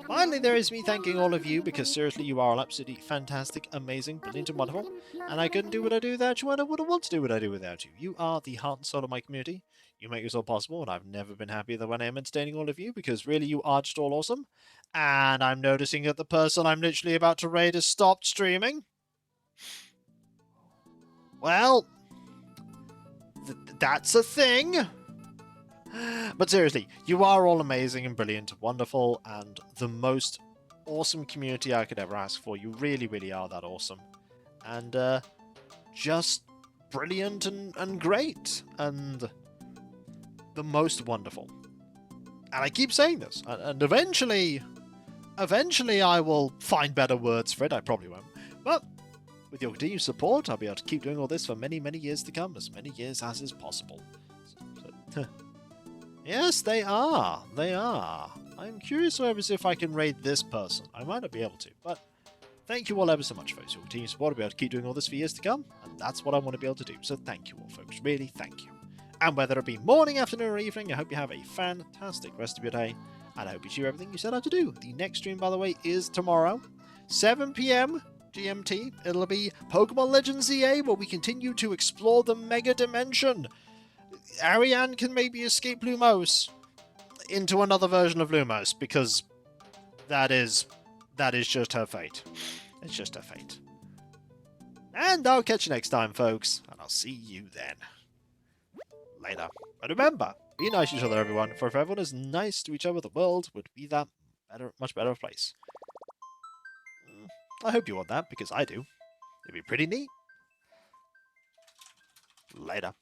Finally, there is me thanking all of you, because seriously, you are all absolutely fantastic, amazing, brilliant, and wonderful. And I couldn't do what I do without you, and I wouldn't want to do what I do without you. You are the heart and soul of my community. You make this all possible, and I've never been happier than when I am entertaining all of you, because really, you are just all awesome. And I'm noticing that the person I'm literally about to raid has stopped streaming. Well, that's a thing. But seriously, you are all amazing and brilliant, wonderful, and the most awesome community I could ever ask for. You really, really are that awesome. And just brilliant and great. And the most wonderful. And I keep saying this. And eventually I will find better words for it. I probably won't. But with your continued support, I'll be able to keep doing all this for many, many years to come. As many years as is possible. So, yes, they are. They are. I'm curious however if I can raid this person. I might not be able to, but thank you all ever so much, folks. Your continued support. I'll be able to keep doing all this for years to come, and that's what I want to be able to do. So thank you all, folks. Really, thank you. And whether it be morning, afternoon, or evening, I hope you have a fantastic rest of your day, and I hope you achieve everything you set out to do. The next stream, by the way, is tomorrow, 7 PM GMT. It'll be Pokemon Legends ZA, where we continue to explore the Mega Dimension. Ariane can maybe escape Lumos into another version of Lumos, because that is that is just her fate. It's just her fate. And I'll catch you next time, folks, and I'll see you then. Later. And remember, be nice to each other, everyone, for if everyone is nice to each other, the world would be that much better place. I hope you want that, because I do. It'd be pretty neat. Later.